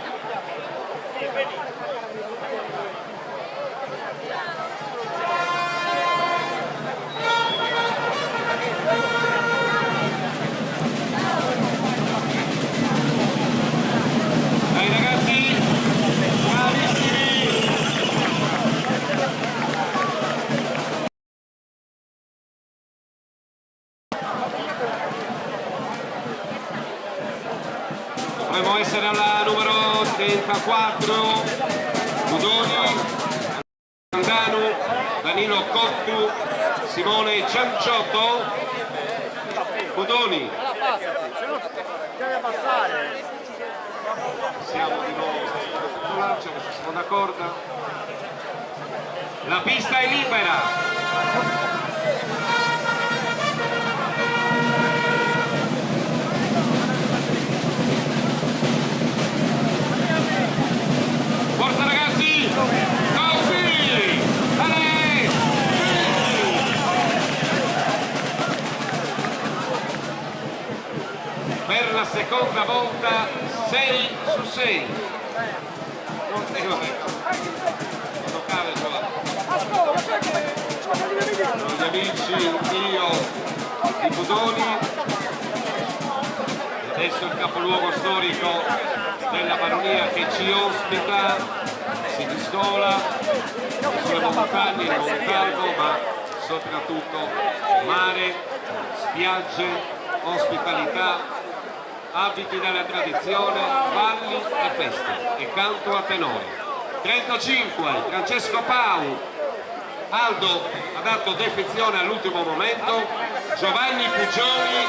Dai ragazzi, bravissimi! Dovremmo essere alla numero 34, Budoni, Andanu, Danilo Cottu, Simone Cianciotto, Budoni. Deve passare. Siamo di nuovo siamo d'accordo. La pista è libera. Forza ragazzi! Così! Dale! Per la seconda volta 6 su 6. Non cave gli amici io di Budoni. Adesso il capoluogo storico della baronia che ci ospita, Siniscola, sulle montagne, il Montalvo, ma soprattutto mare, spiagge, ospitalità, abiti della tradizione, balli e feste e canto a tenore. 35, Francesco Pau, Aldo ha dato defezione all'ultimo momento, Giovanni Pugioni,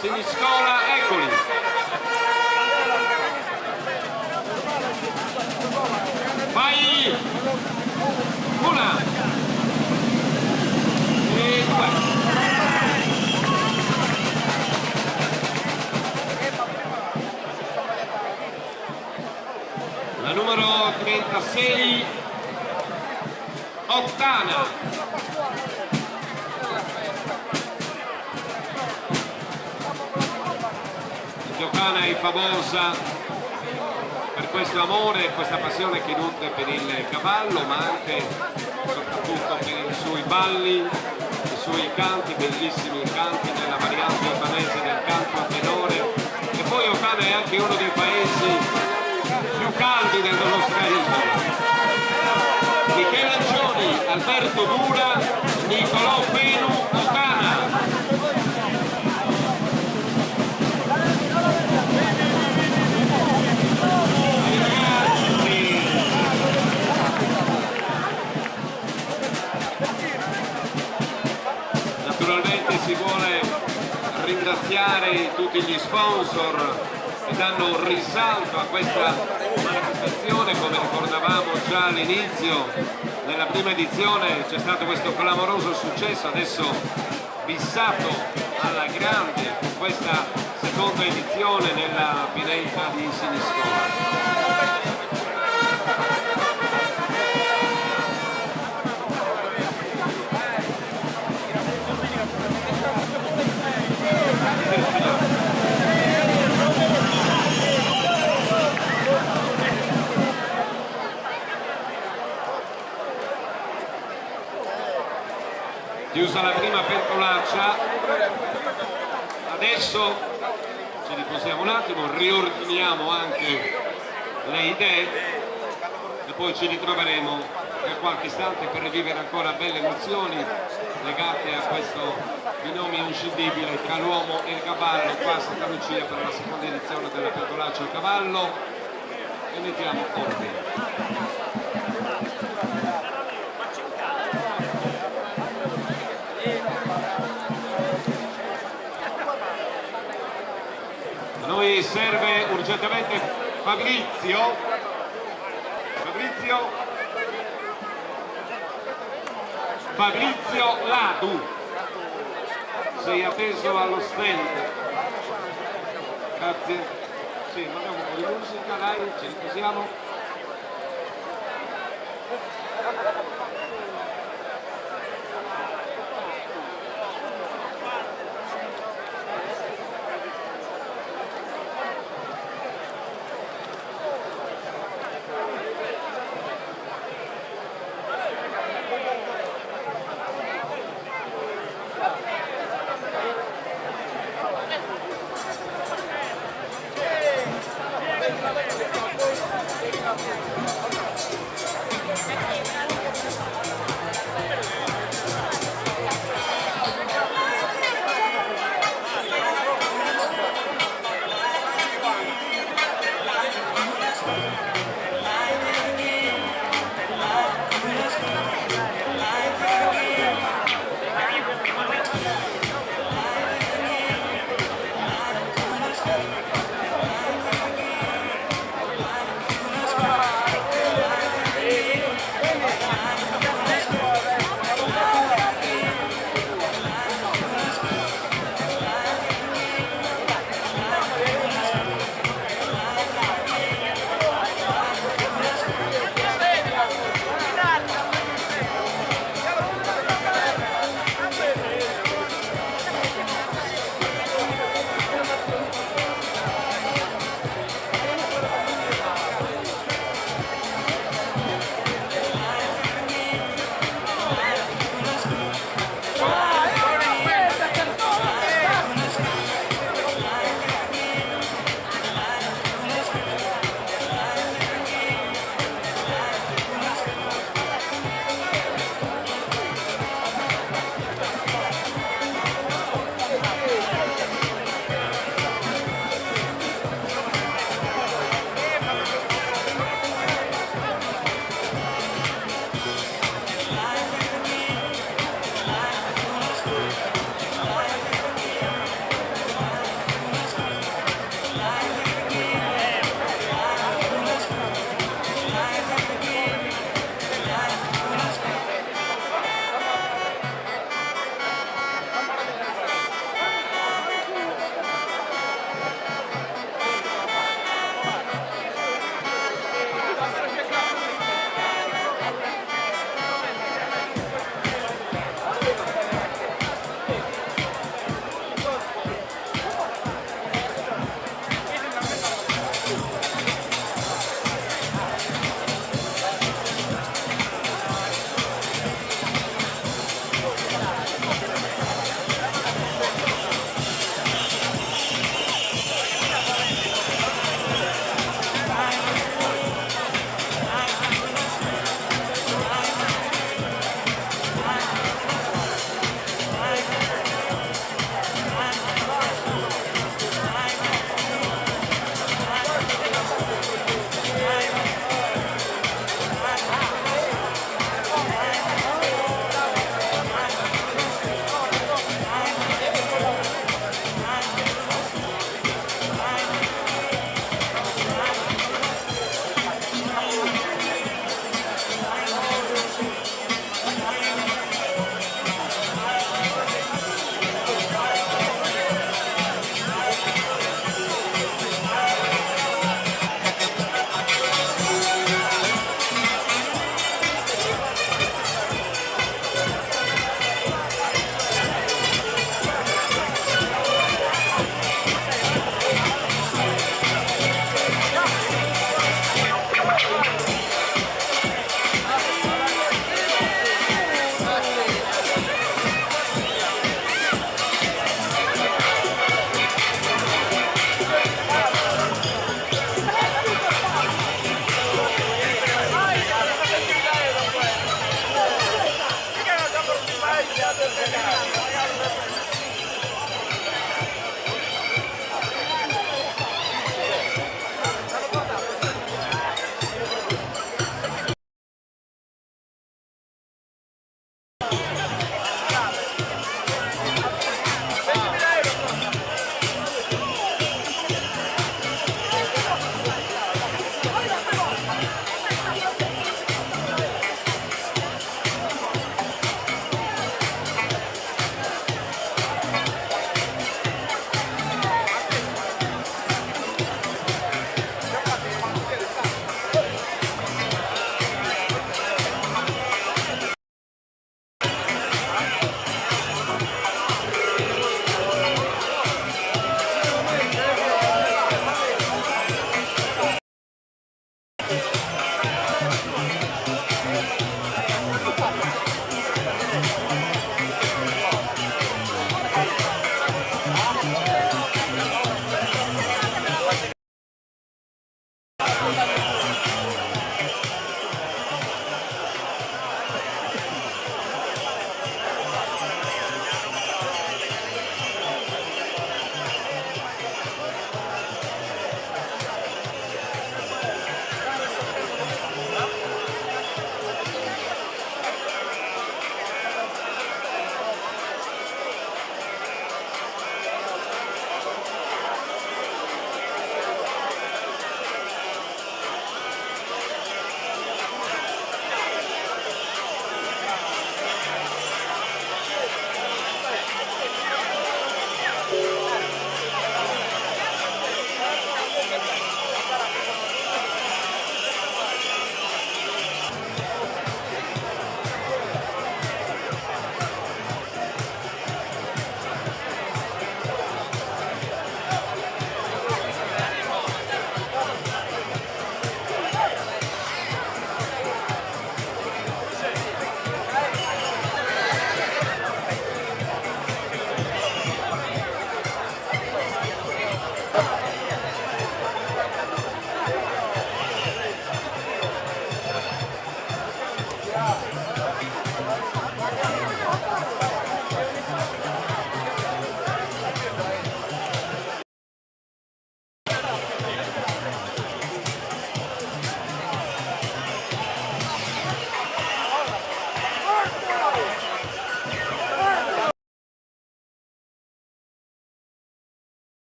Siniscola, eccoli. Vai! Una! E due! La numero 36, Ottana. Ottana è famosa per questo amore e questa passione che nutre per il cavallo, ma anche soprattutto per i suoi balli, i suoi canti, bellissimi canti nella variante albanese del canto a tenore. E poi Ottana è anche uno dei paesi più caldi della nostra isola. Michele Angioni, Alberto Dura, Nicolò Penu, Ottana. Naturalmente si vuole ringraziare tutti gli sponsor che danno risalto a questa manifestazione. Come ricordavamo già all'inizio, nella prima edizione c'è stato questo clamoroso successo, adesso bissato alla grande con questa seconda edizione nella pineta di Siniscola. conclusa la prima pentolaccia, adesso ci riposiamo un attimo, riordiniamo anche le idee e poi ci ritroveremo per qualche istante per rivivere ancora belle emozioni legate a questo binomio inscindibile tra l'uomo e il cavallo qua a Santa Lucia per la seconda edizione della pentolaccia a cavallo, e mettiamo ordine. A noi serve urgentemente Fabrizio Ladu, sei atteso allo stand. Grazie. Sì, mandiamo un po' di musica, dai, ci riposiamo.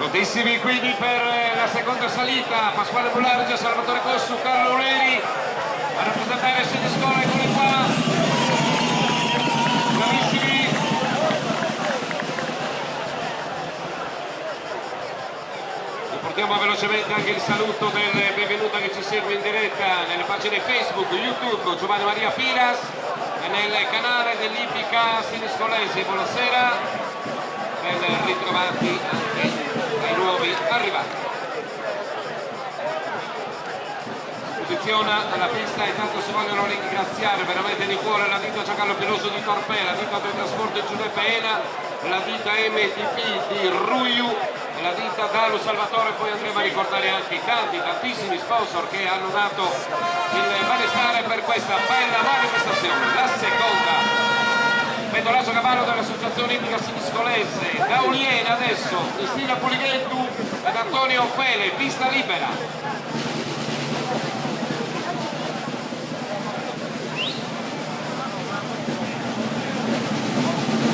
Prontissimi quindi per la seconda salita, Pasquale Bulargia, Salvatore Cossu, Carlo Uleri a rappresentare Siniscola, eccoli qua, bravissimi. Riportiamo velocemente anche il saluto del benvenuto che ci segue in diretta nelle pagine Facebook, YouTube, Giovanni Maria Piras e nel canale dell'Ippica Siniscolese. Buonasera, ben ritrovati anche ai nuovi arrivati. Posiziona alla pista e tanto si vogliono ringraziare veramente di cuore la ditta Giancarlo Peloso di Torpè, la ditta Autotrasporto Giuseppe Ena, la ditta MTP di Ruiu e la ditta Dalu Salvatore. Poi andremo a ricordare anche i tantissimi sponsor che hanno dato il benestare per questa bella manifestazione. La seconda pendolaggio cavallo dell'associazione Ippica Siniscolese, da Uliena adesso Cristina Pulighettu ed Antonio Fele, pista libera.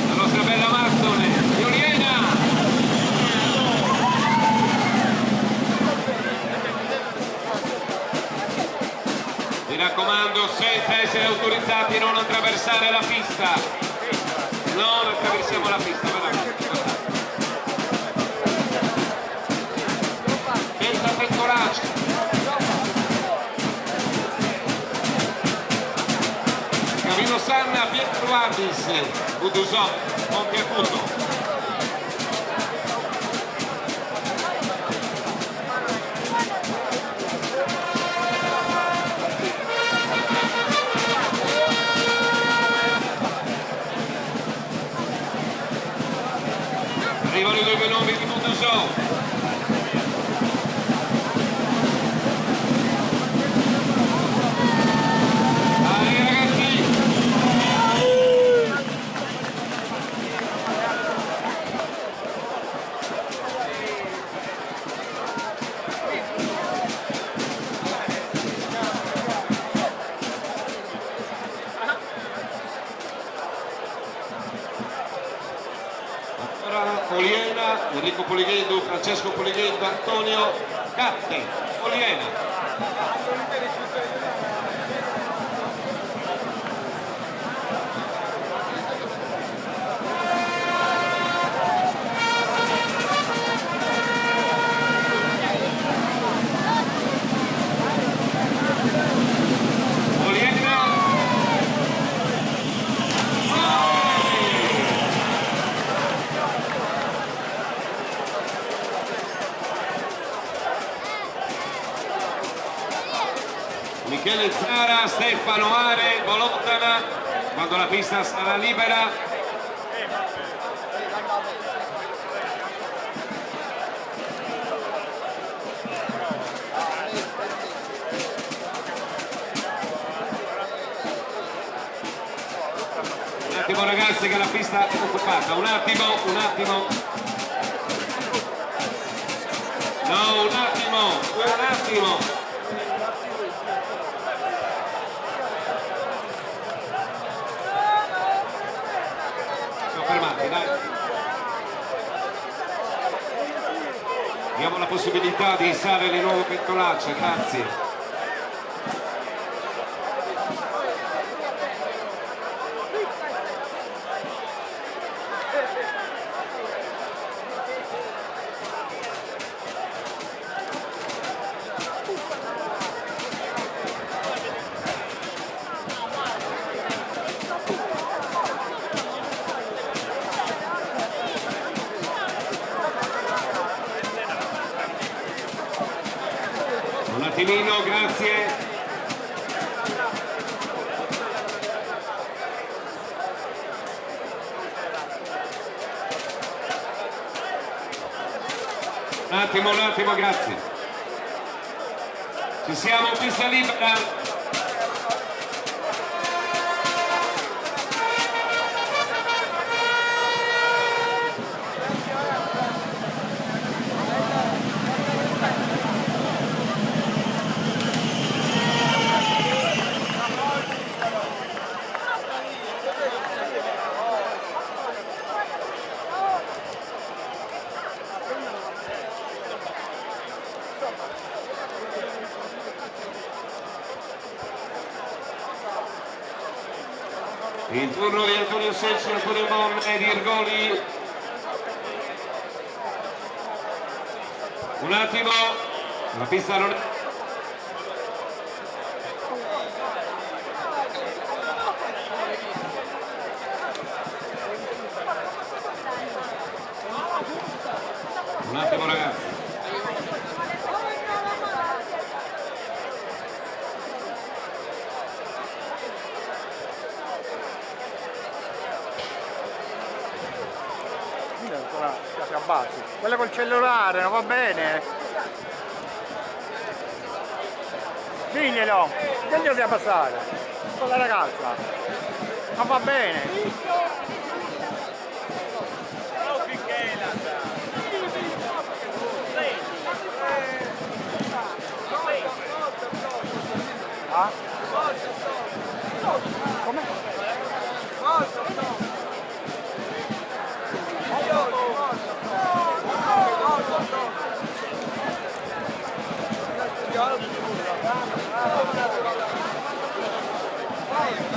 La nostra bella Mazzone di Uliena. Mi raccomando, senza essere autorizzati, non attraversare la pista. Non attraversiamo la pista, senza pettoraccio. Camino Sanna, Pietro Adis, Budusò, Monte Acuto. Arrivano i due nomi di Budusò. Dai ragazzi! Oliena, Enrico Polighetto, Francesco Polighetto, Antonio Catte, Oliena. Michele Zara, Stefano Are, Volontana, quando la pista sarà libera. Un attimo ragazzi che la pista è occupata, un attimo. No, un attimo. Fermati, dai. Diamo la possibilità di issare le nuove pentolacce, grazie. Un attimino, grazie. Un attimo, grazie. Ci siamo, pista libera. Il turno di Antonio Secci, Antonio Bon ed Irgoli. Un attimo, la pista non è... Un attimo ragazzi. Si abbassi. Quella col cellulare, non va bene. Diglielo, diglielo di abbassare. Con la ragazza. Non va bene. Ah? Come?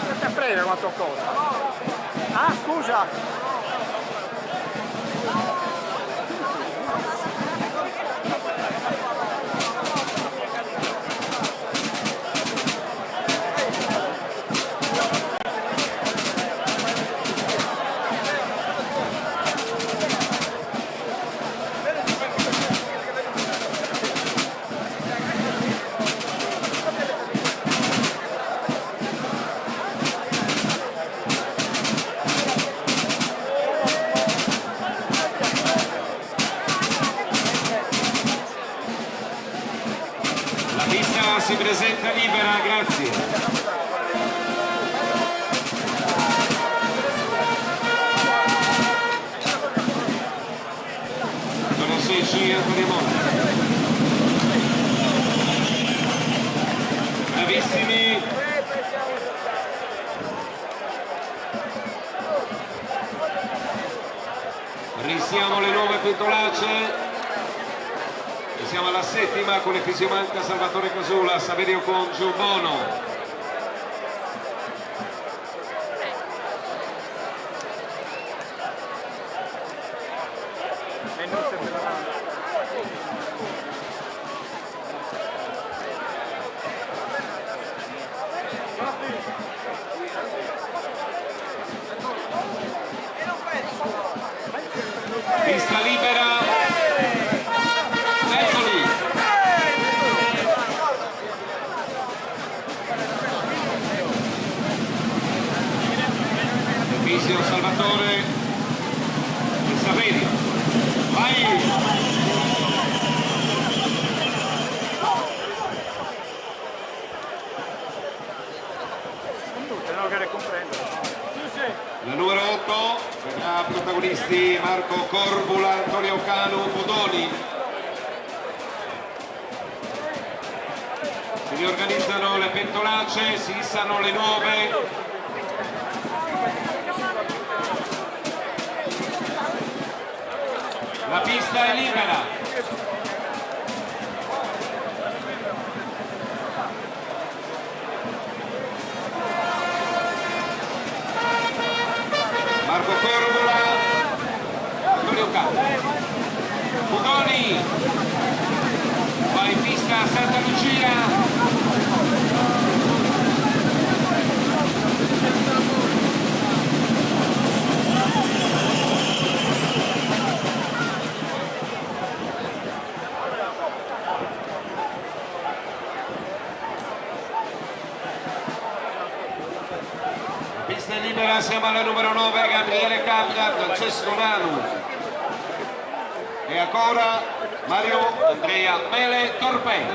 Non ti frega quanto costa? Ah, scusa! Si presenta libera, grazie. Antonio Secci, Antonio Monti. Bravissimi. Risiamo le nuove pentolacce. Siamo alla settima con le Fisiomanca, Salvatore Casola, Saverio Congio, Bono. Pista libera. Fisio, Salvatore e Saverio. Vai! La numero 8 vedrà protagonisti Marco Corbula, Antonio Canu, Bodoni. Si riorganizzano le pentolacce, si issano le nuove. La pista è libera. Marco Corvola, Antonio Cano, Budoni, va in pista Santa Lucia. Pista libera, siamo alla numero 9, Gabriele Capra, Francesco Nanu e ancora Mario Andrea Mele Torpei.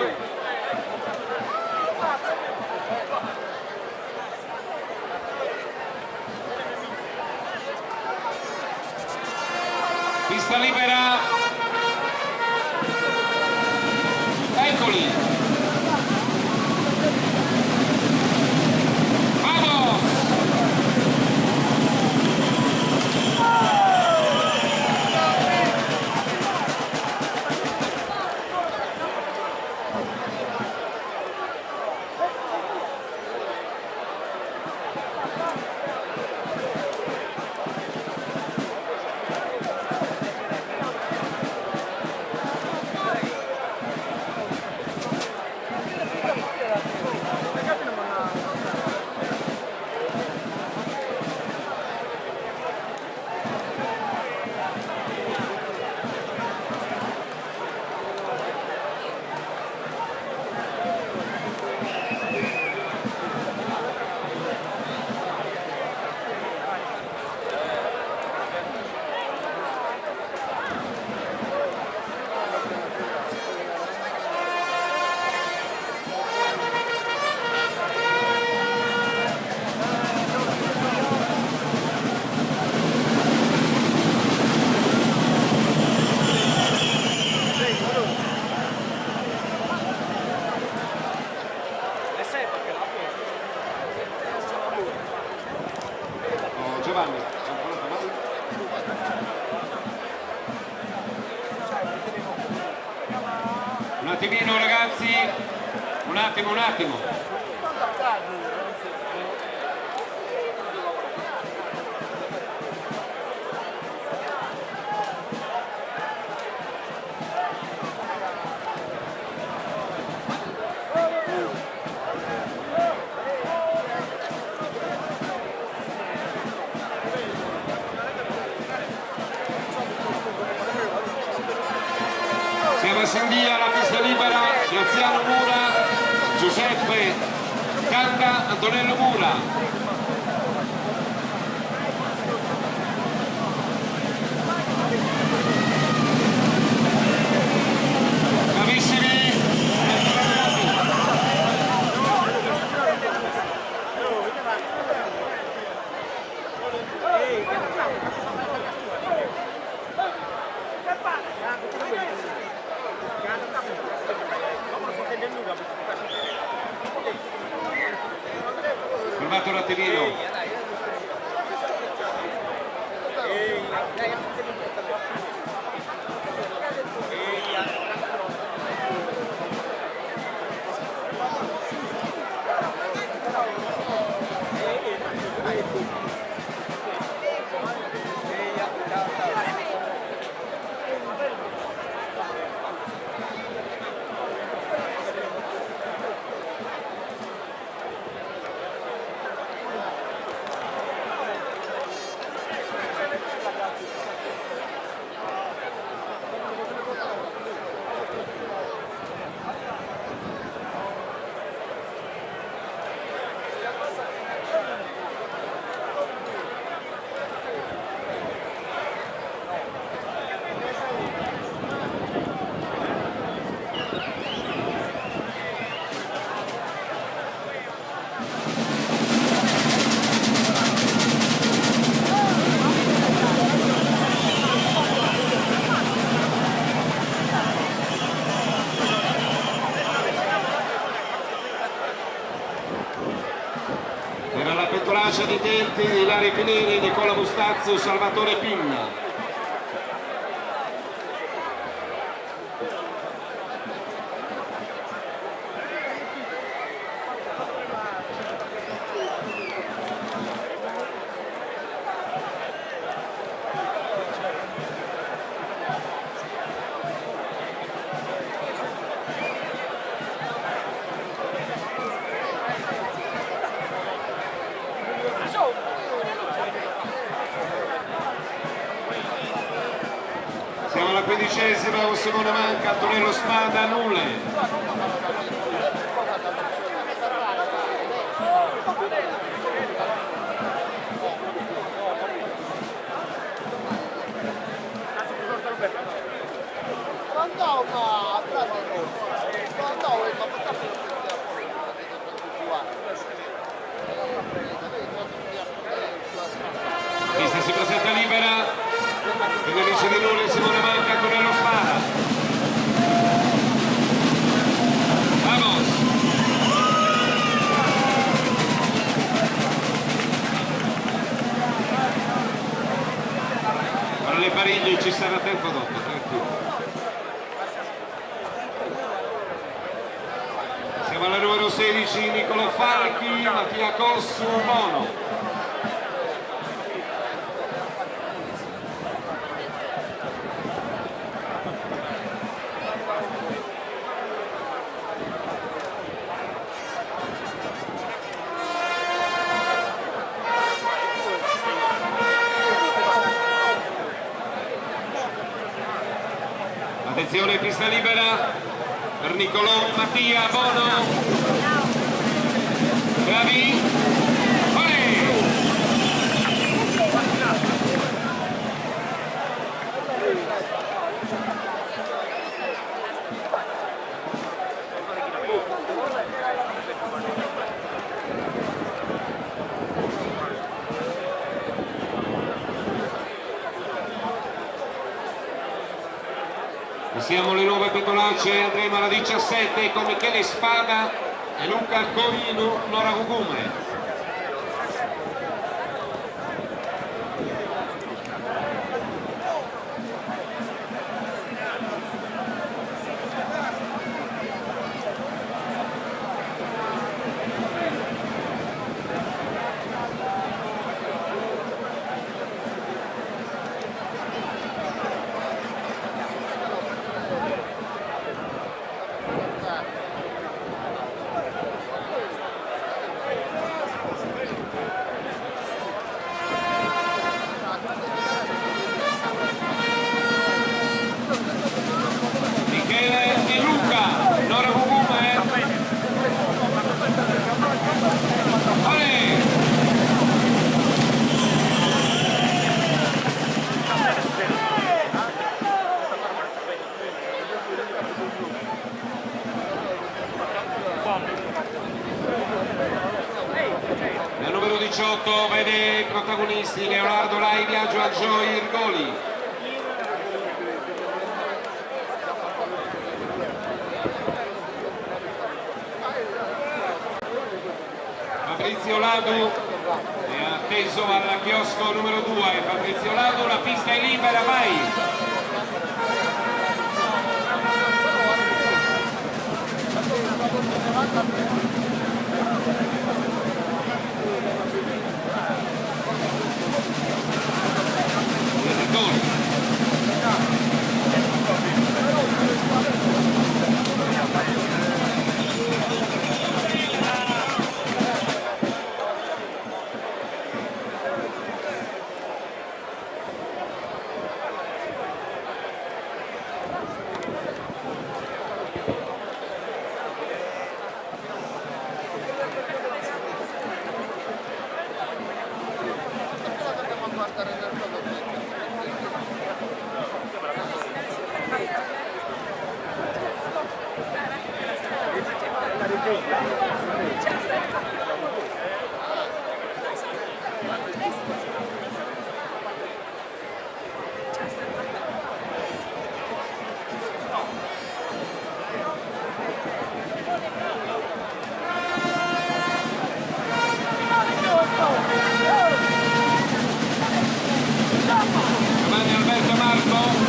Pista libera, eccoli. attimino ragazzi, un attimo. Siamo a Sandia, la pista libera, Graziano Mura, Giuseppe Canda, Antonello Mura. Fermato un attimino. Era la pettoraccia di Tenti, Ilaria Pineri, Nicola Mustazzo, Salvatore Pinna. Siamo alla 15ª, un secondo manca, Antonello Spada, Nule. Pista si presenta libera. Il nemico di Nule, Simone Manca, Antonello Spada. Vamos! Ora le pariglie ci sarà tempo dopo, tranquillo. Siamo alla numero 16, Niccolò Falchi, Mattia Cossu, Bono. Attenzione, pista libera per Niccolò, Mattia, Bono. Bravi. Siamo le nuove petolacce, andremo alla 17 con Michele Spada e Luca Coino Noragugume. 8 vede protagonisti Leonardo Lai, Biagio Algioi, Irgoli. Fabrizio Ladu è atteso al chiosco numero 2. Fabrizio Ladu, la pista è libera, vai! Giovanni Alberto Marco.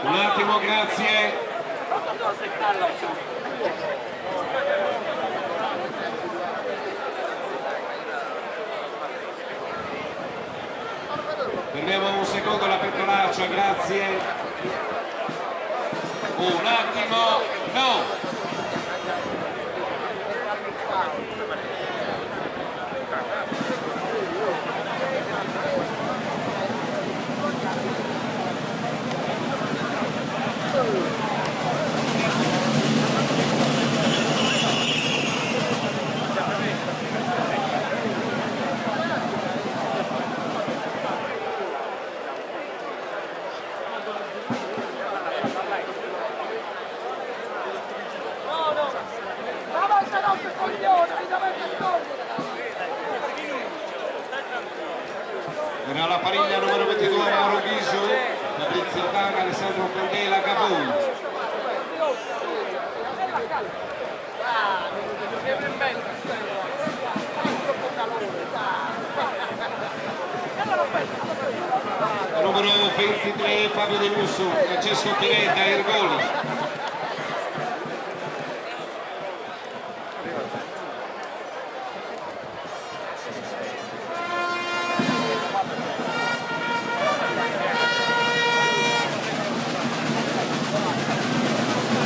Un attimo, grazie. Fermiamo un secondo la pettoraccia, grazie. Un attimo, no. Era la pariglia numero 22 Mauro Ghisu, Fabrizio Tana, Alessandro Candela, Gabon. Numero 23 Fabio De Musso, Francesco Pineda, Ergoli.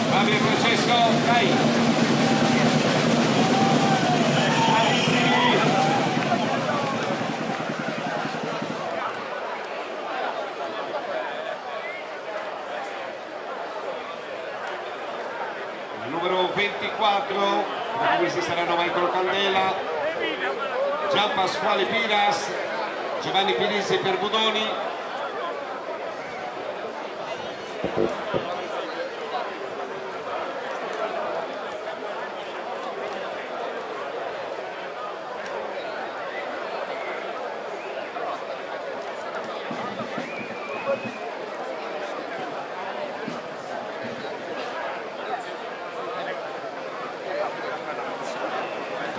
Fabio Francesco, dai! Numero 24, questi saranno Michael Candela, Gian Pasquale Piras, Giovanni Pilisi per Budoni.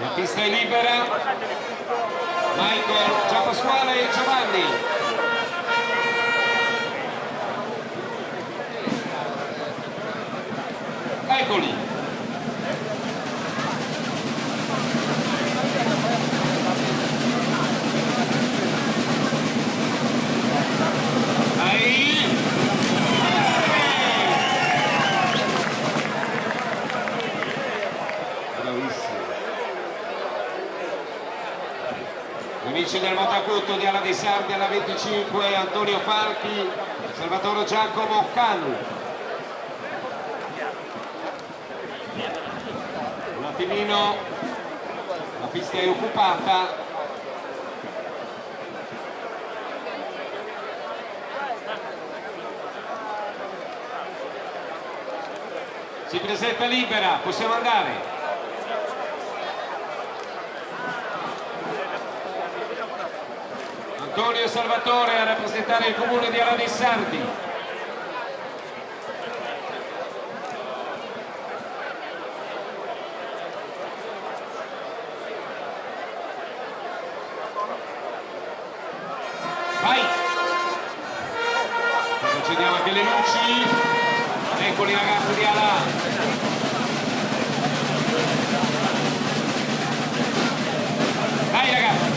La pista è libera, Michael, Giampasquale e Giovanni. Eccoli. Amici del Montacotto di Ala dei Sardi alla 25, Antonio Falchi, Salvatore Giacomo Canu. Un attimino, la pista è occupata. Si presenta libera, possiamo andare. Antonio Salvatore a rappresentare il comune di Alani Sardi. Vai! Accendiamo anche le luci. Eccoli i ragazzi di Ala. Dai ragazzi!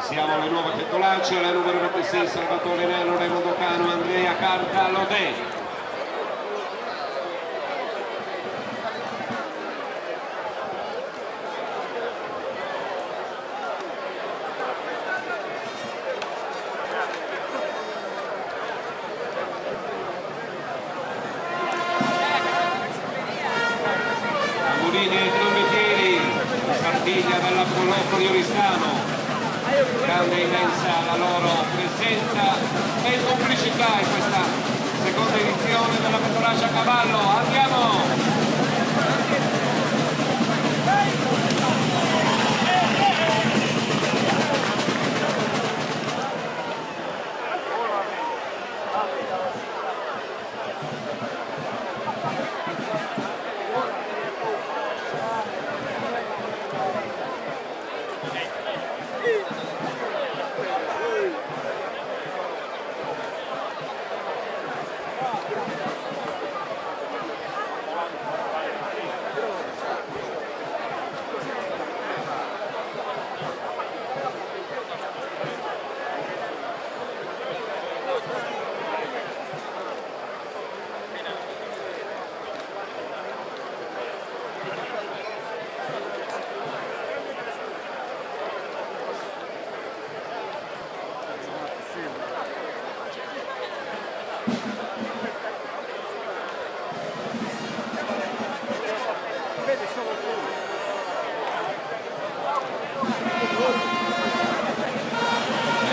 Siamo alle nuove petolacce, alla numero 26 Salvatore Nello, Raimondo Cano, Andrea Carta Lodè. Tamburini e trombettieri, partiglia della Polocco di Oristano. Grande e immensa la loro presenza e complicità in questa seconda edizione della petolaccia a cavallo. Andiamo!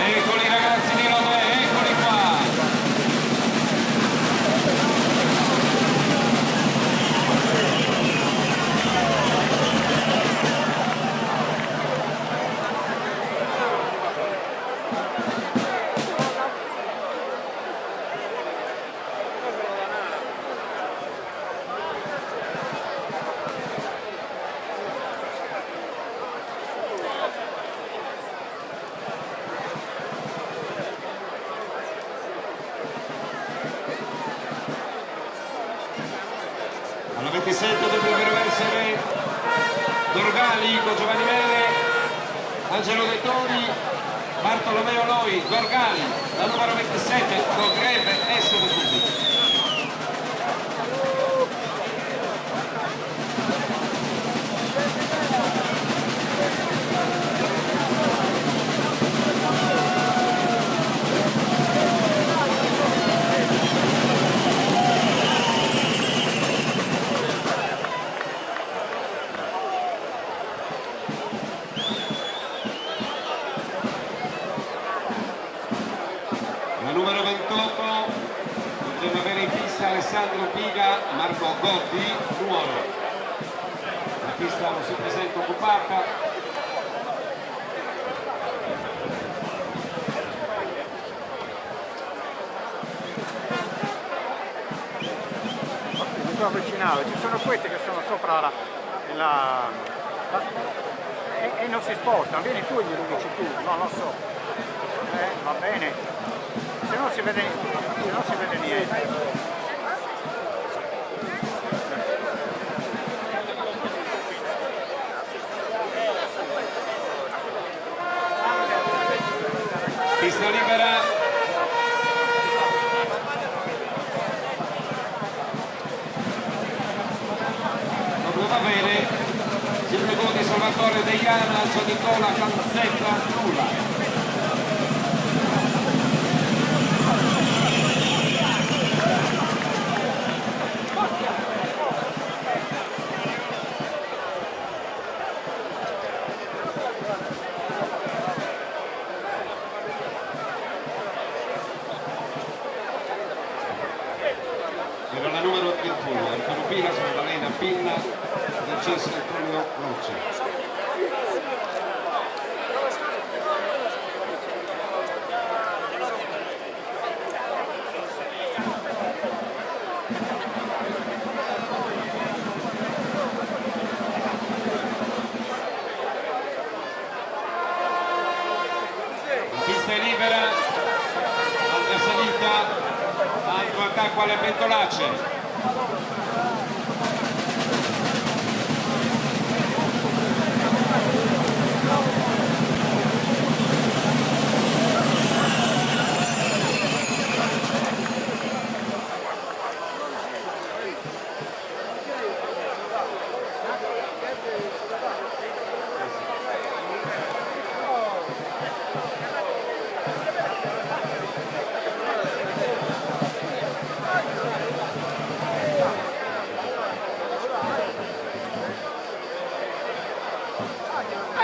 Eccoli ragazzi di Lodè, eccoli qua! Alla 27 dovrebbero essere Dorgali con Giovanni Melle, Angelo De Toni, Bartolomeo Loi, Dorgali, la numero 27 dovrebbe essere subito. La numero 28 dovremmo avere in pista Alessandro Piga, Marco Gotti, Nuoro. La pista non si presenta occupata. Mi sto avvicinando, ci sono questi che sono sopra e non si spostano, vieni tu e glielo dici tu, no lo so. Va bene, se no si vede niente. Pista libera bene, Silvio Godi, Salvatore Deiana, Giannicola Canzetta, nulla. Era la numero 31, Antonio Pila, Maddalena Pinna, Francesco Antonio Rocci. La pista è libera, altra salita, altro attacco alle pentolacce.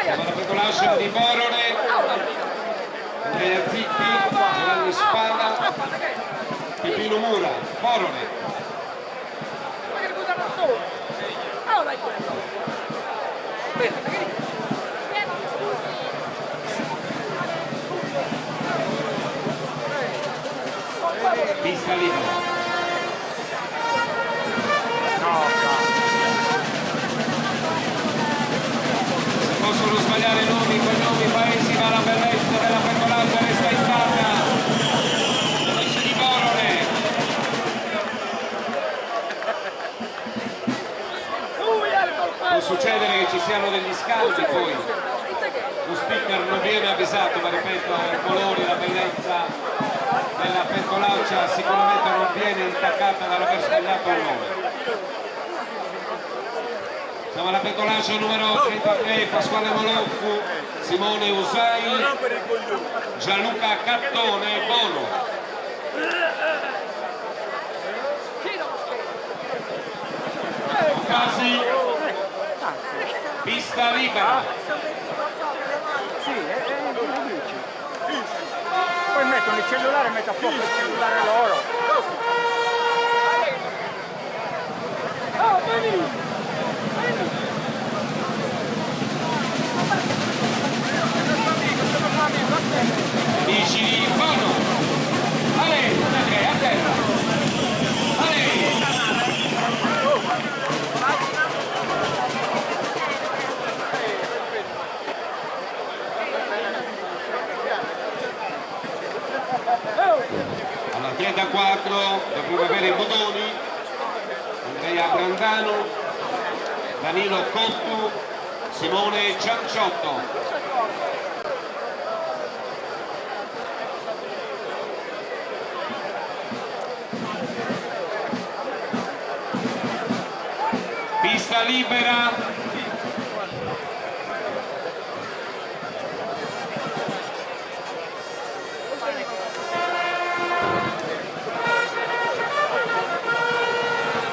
La petolaccia di Borone, Andrea Zicchi, Giovanni Spada, Pipino Mura, Borone. Pista libera. Possono sbagliare nomi, cognomi, paesi, ma la bellezza della petolaccia resta intatta. Pesce di Borone. Può succedere che ci siano degli scambi poi. Lo speaker non viene avvisato, ma ripeto, i colori, la bellezza della petolaccia sicuramente non viene intaccata dall'aver sbagliato il nome. Siamo alla petolaccia numero 33, Pasquale Moloffu, Simone Usai, Gianluca Cattone, Bono. Casi, pista libera. Sì, poi mettono il cellulare e mettono a fuoco il cellulare loro. Vicini, Bono. Ale, a terra. Ale. Alla piega 4 dovremo avere Bodoni, Andrea Brandano, Danilo Cottu, Simone Cianciotto. Pista libera.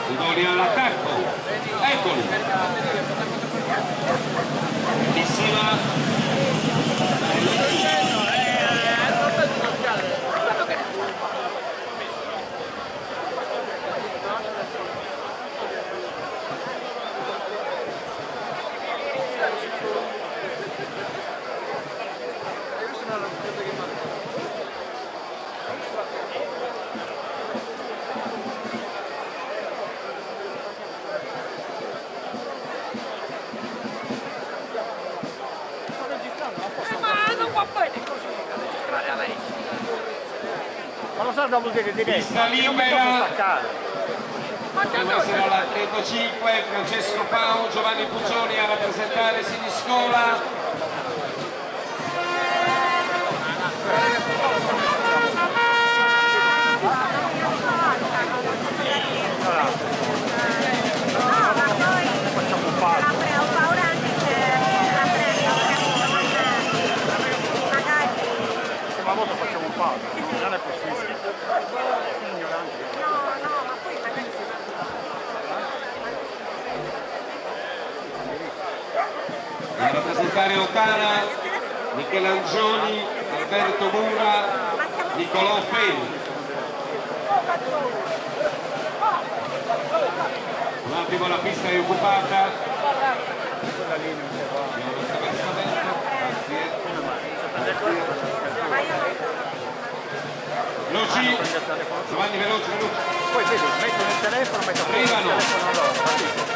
Bodoni all'attacco. Eccoli. Bellissima. Ma lo so, vuol dire diretto. Pista libera. Deve essere alla 35, Francesco Pau, Giovanni Puccioni a rappresentare Siniscola. Facciamo rappresentario Tana, Michelangioni, Alberto Mura, Nicolò Feli. Un attimo la pista è occupata. Abbiamo attraversamento. Veloci, Giovanni, veloci. Poi vedi, mettono il telefono, mettono il telefono loro, capito?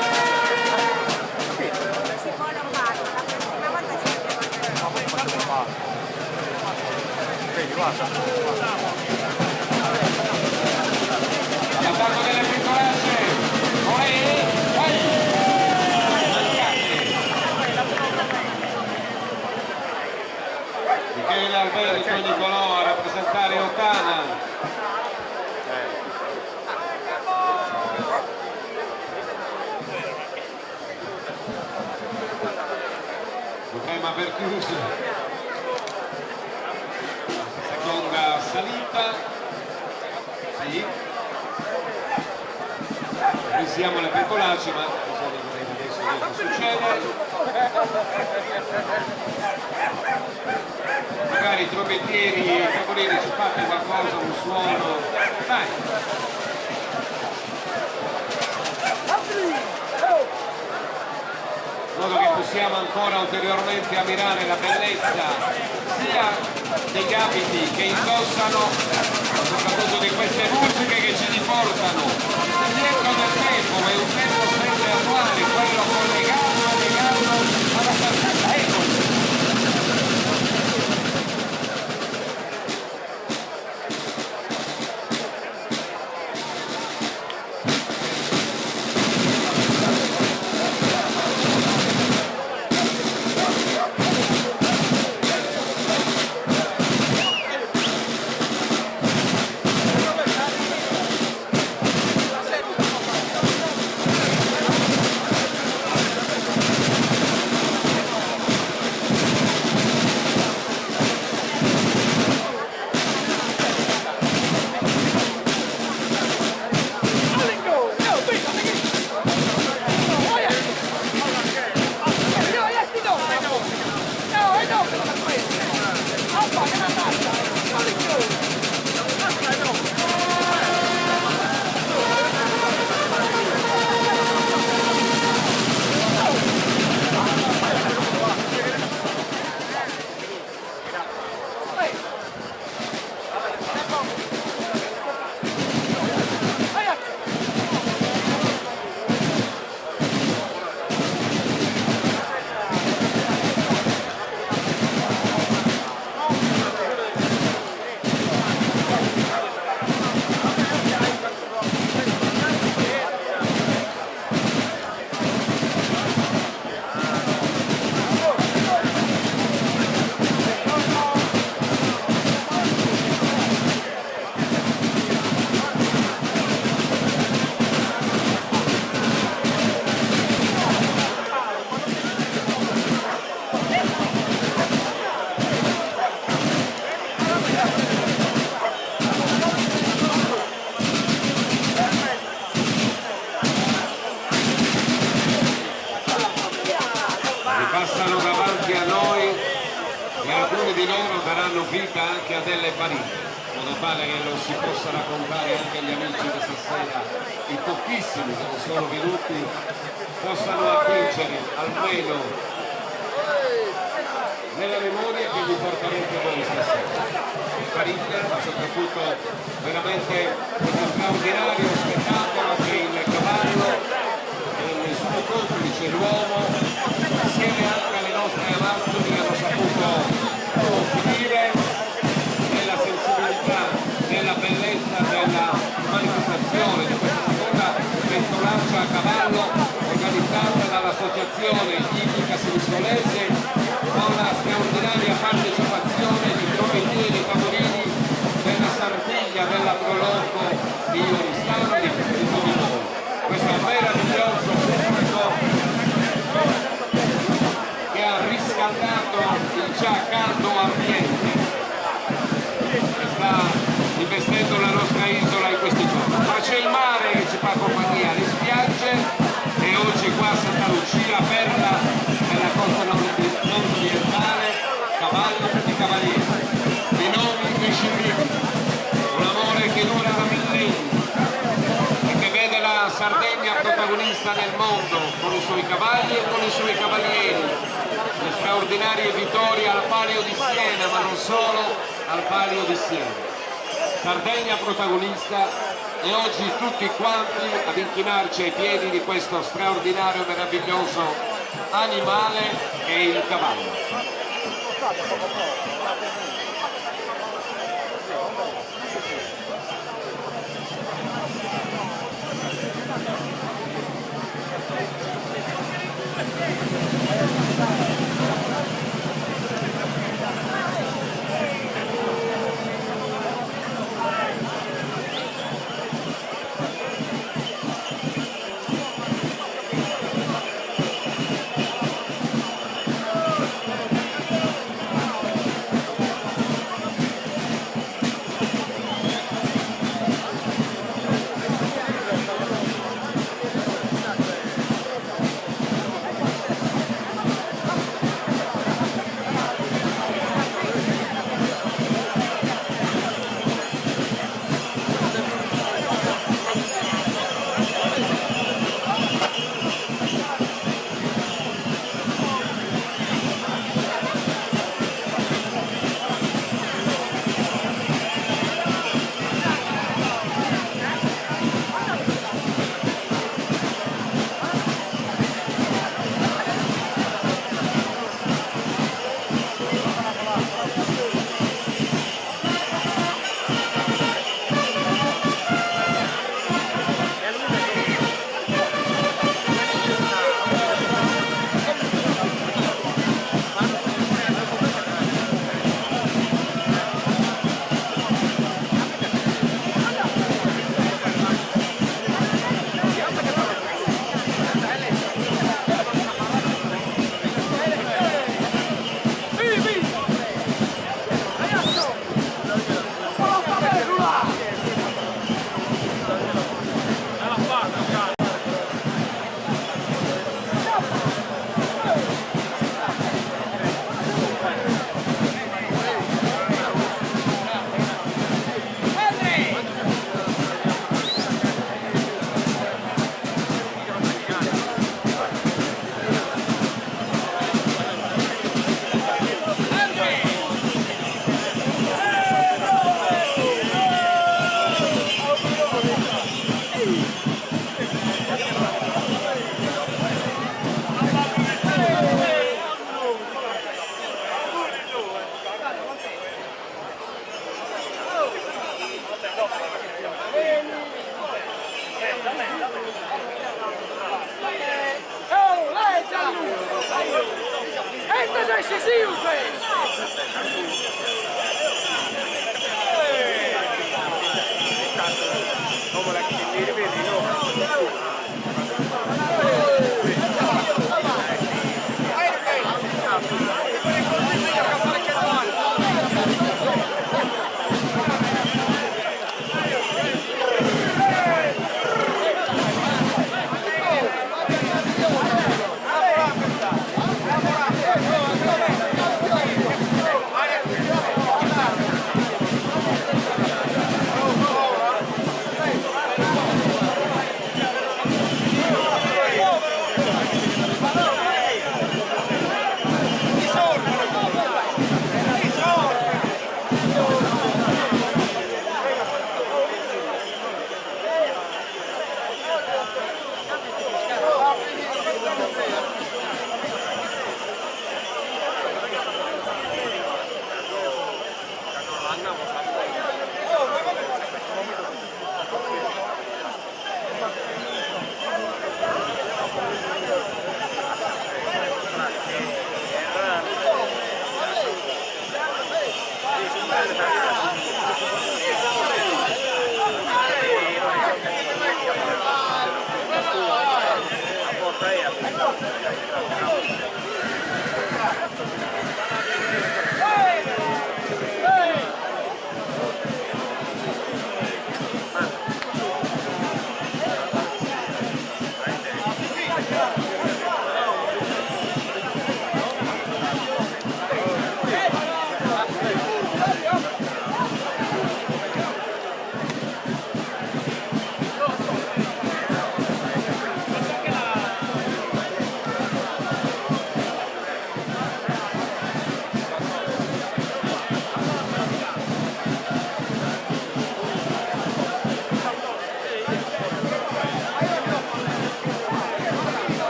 Si vuole un vaso, la prossima volta ci mettiamo. Vedi, guarda. L'attacco delle piccolacce. Michele Alberto Nicolò a rappresentare Ottana. Potremmo aver chiuso la seconda salita. Sì. Qui siamo alle Pecolaci, ma bisogna vedere adesso cosa succede. Magari i trommettieri, i tavolini ci fate qualcosa, un suono. Dai! In modo che possiamo ancora ulteriormente ammirare la bellezza sia degli abiti che indossano, ma soprattutto di queste musiche che ci riportano indietro nel tempo, ma è un tempo sempre attuale, quello collegato alla partita. Ecco. Passano davanti a noi e alcuni di loro daranno vita anche a delle parite, in modo tale che lo si possa raccontare anche agli amici di stasera, i pochissimi che sono venuti possano attingere almeno nella memoria che vi porterete voi stasera. Parite, ma soprattutto veramente questo straordinario spettacolo che il cavallo e il suo complice, l'uomo, insieme anche alle nostre amazzoni hanno saputo offrire nella sensibilità, nella bellezza della manifestazione di questa seconda pentolaccia a cavallo organizzata dall'associazione Ippica Semisolese con la straordinaria partecipazione di trommettieri e tavolini della Sartiglia, della Proloco, di Oristano e di tutti voi. Questo meraviglioso pubblico che ha riscaldato il già caldo ambiente che sta investendo la nostra isola in questi giorni. Ma c'è il mare che ci fa compagnia, le spiagge, e oggi qua a Santa Lucia aperta nella costa nord di Sardegna protagonista nel mondo, con i suoi cavalli e con i suoi cavalieri. Le straordinarie vittorie al Palio di Siena, ma non solo al Palio di Siena. Sardegna protagonista e oggi tutti quanti ad inchinarci ai piedi di questo straordinario e meraviglioso animale che è il cavallo.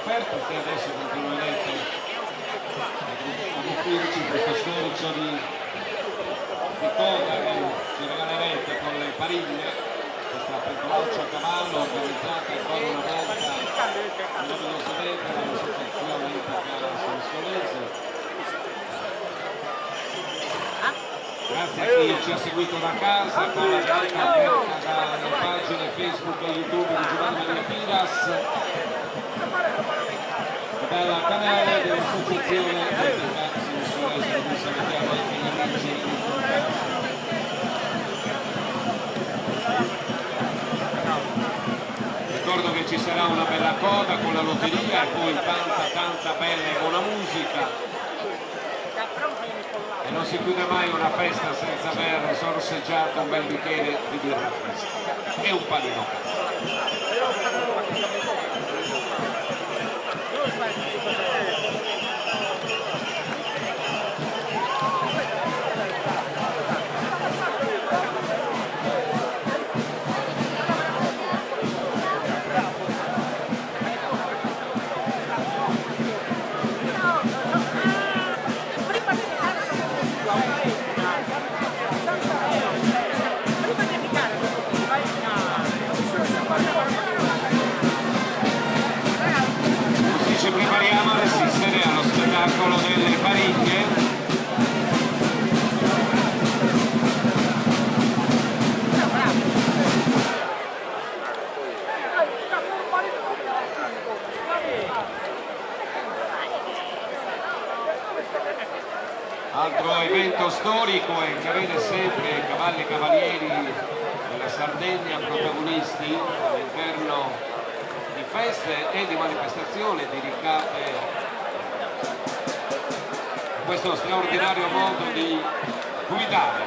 aperto che adesso continuerete a offrirci questo sforzo di coda che ci regalerete con le pariglie, questa pentolaccia a cavallo organizzata ancora una volta meravigliosamente dall'associazione Ipica Sensonese. Grazie a chi ci ha seguito da casa con la diretta aperta dalle pagine Facebook e YouTube di Giovanni Maria Piras e dal canale dell'associazione Ipica Sensonese, dove salutiamo anche gli amici. Ricordo che ci sarà una bella coda con la lotteria e poi tanta bella e buona musica. E non si chiude mai una festa senza aver sorseggiato un bel bicchiere di birra fresca e un panino. Ci prepariamo ad assistere allo spettacolo delle pariglie. Altro evento storico e che vede sempre cavalli e cavalieri della Sardegna protagonisti all'interno di feste e di manifestazioni dedicate a questo straordinario modo di guidare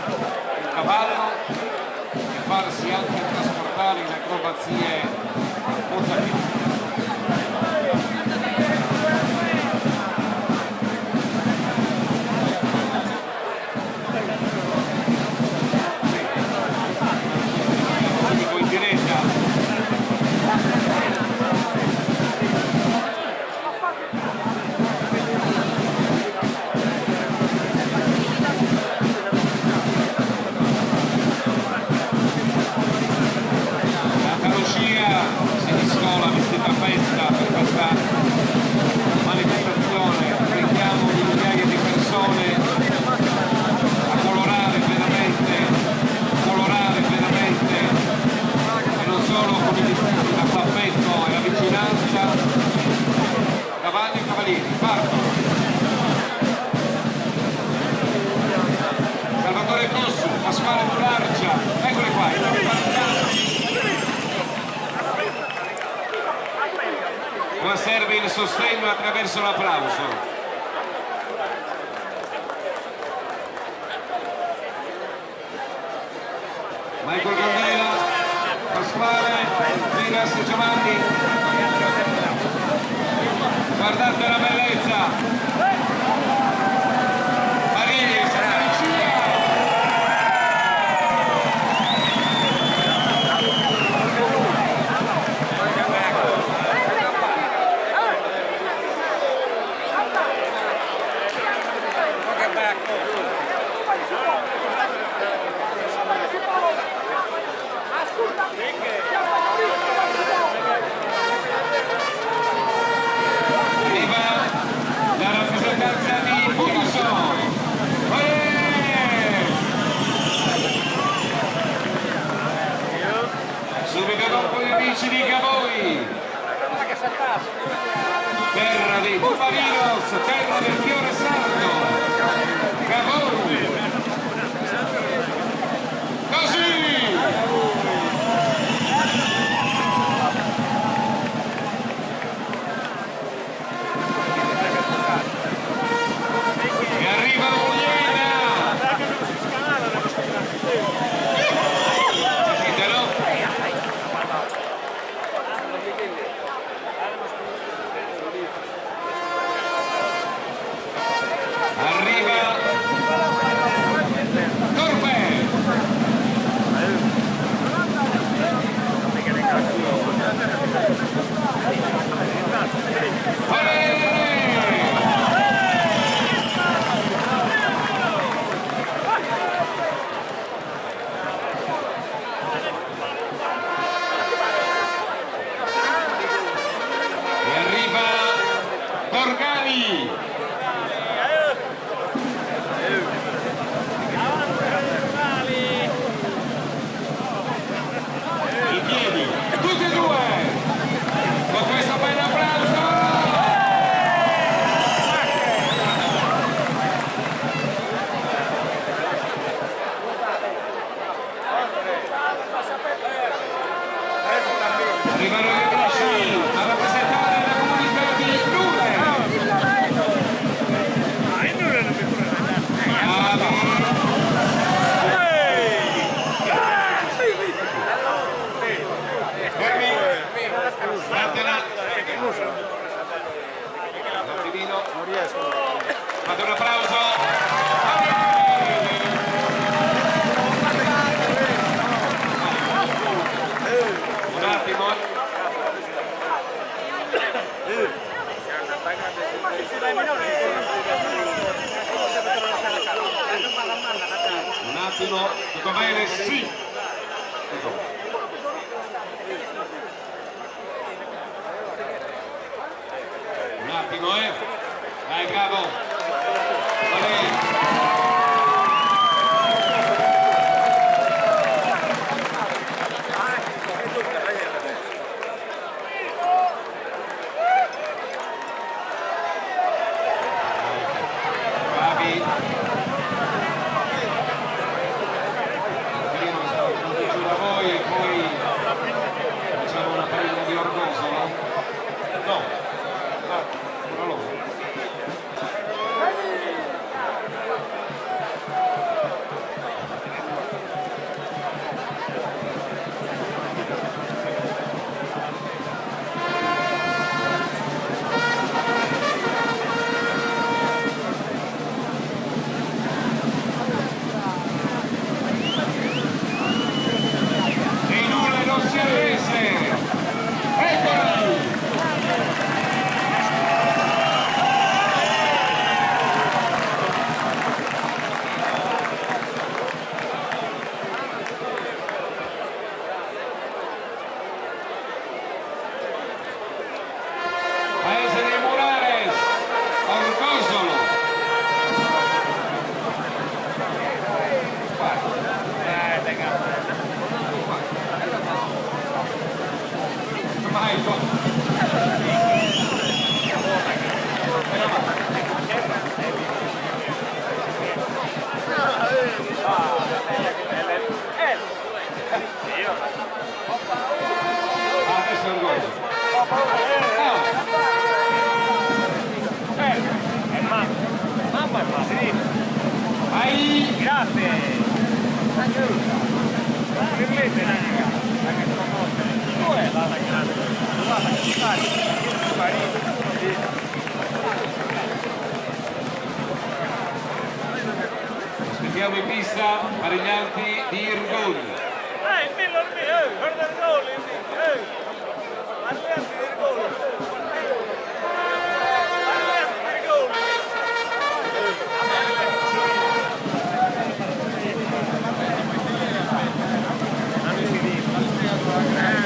un cavallo e farsi anche trasportare in acrobazie mozzafiato. In diretta cavalli e cavalieri, partono. Salvatore Cossu, Pasquale Mulargia, eccoli qua, ora serve il sostegno attraverso l'applauso. Michael Candela, Pasquale, Piras e Giovanni. Guardate la bellezza! Maria, Santa Lucia! Subito dopo gli amici di Cavoi, terra dei Bufalinos, terra del fiore sardo, Cavoi, così! E arriva Ugliena! Arriva arrivano gli amici a rappresentare la comunità di Nure. Non riesco. Fate un applauso. Un attimo. Un attimo, tutto bene? Sì. Un attimo, dai, bravo. Va bene. Bravi. Giù da voi e poi facciamo una prima di orgoglio, no? No. Una loro. E nulla non si arrese. Eccoli! Paese dei Murares, Orgosolo. Adesso è Orgosolo. Mamma è Madrid. Vai! Grazie. Complimenti, raga. Dov'è la grande? Guarda che Aspettiamo in pista Marignanti di Irgoni. guarda il gol. Allenati del gol.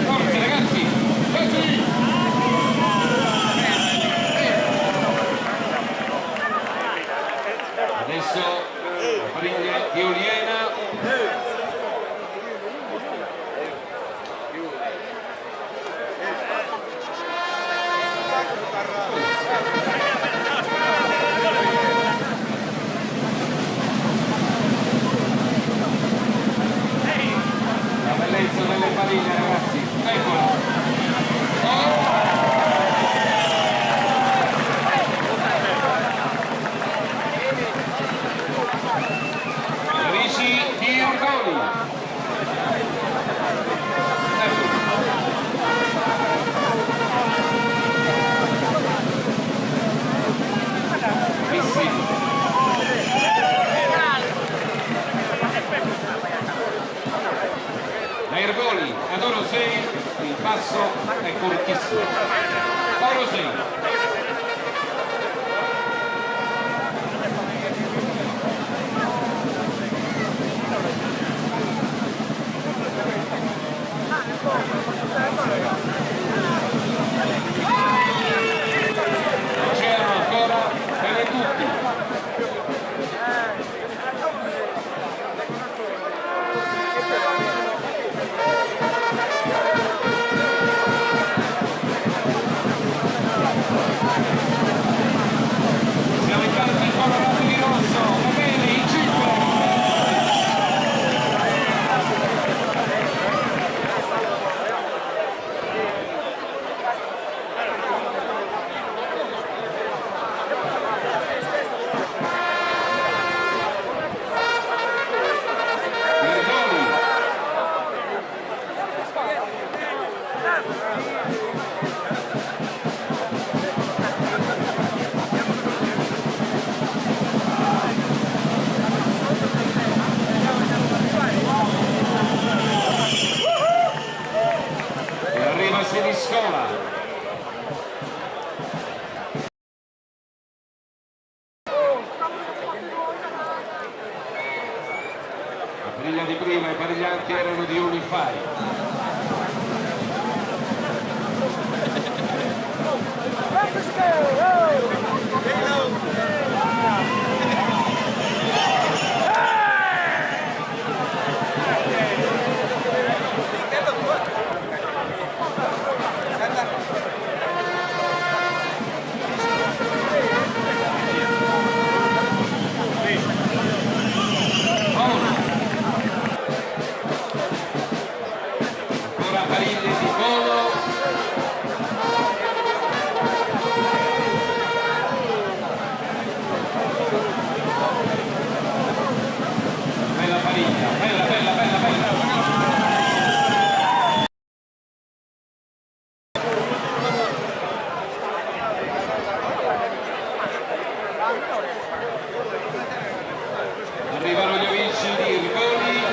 Forza ragazzi! Forza! Adesso la famiglia di Oliena. La bellezza delle famiglie ragazzi, eccola! Amici di Urgoni! Da Irgoni ad Oro 6 il passo è cortissimo. Oro 6. C'erano ancora bene tutti. E arriva Siniscola. La griglia di prima, i pariglianti erano di Unify. Ancora Pariglia di Colo. Bella Pariglia, bella, bella, bella, bella. Arrivano gli amici di Rigoni.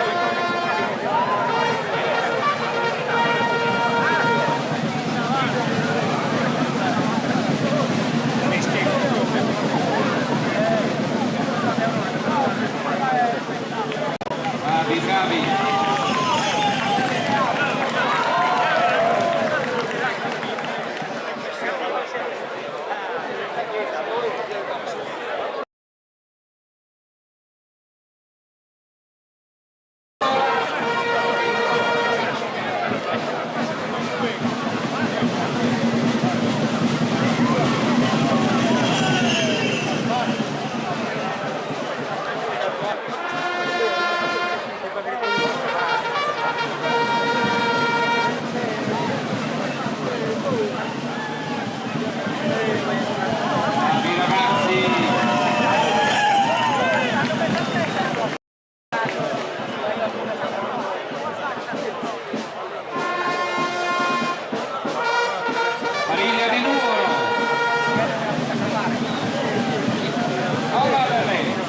Bravi, bravi. Bravi ragazzi. Pariglia di numero. Ora bene.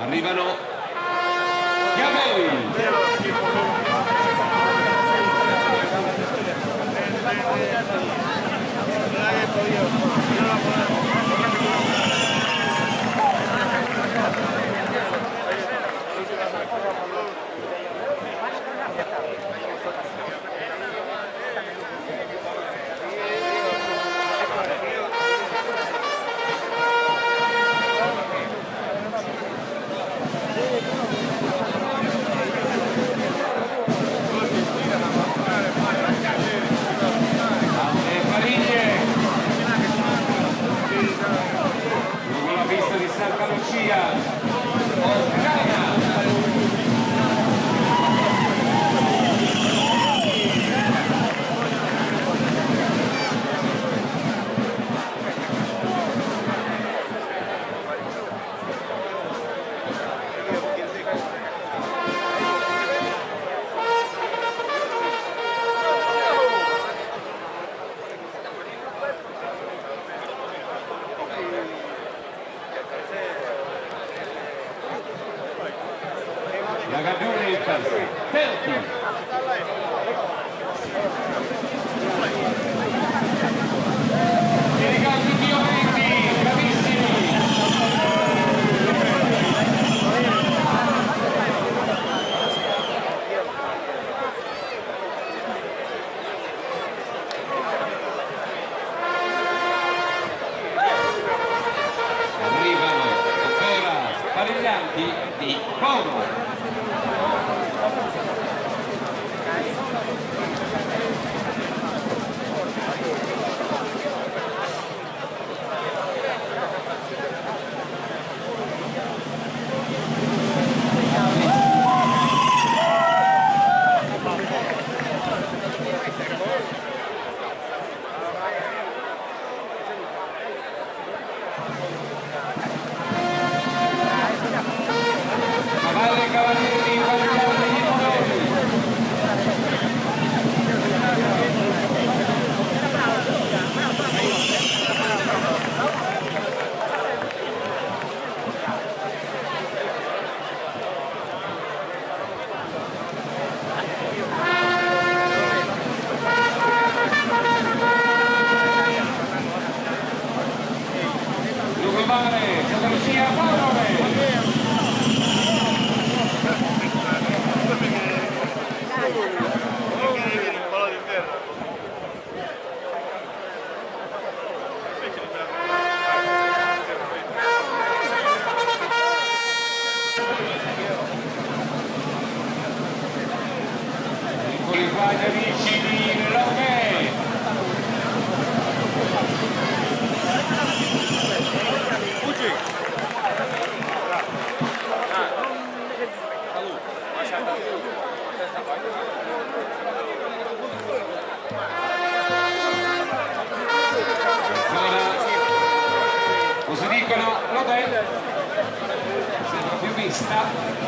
Arrivano Chiavoi. E Pariglie. Lungo la pista di Santa Lucia. Ocana. La Gaglione in testa. Terzi. I ragazzi violenti, bravissimi. Arrivano ancora pariglianti di Como. dagli amici di Lomé. Così dicono, Lodè sembra più vista.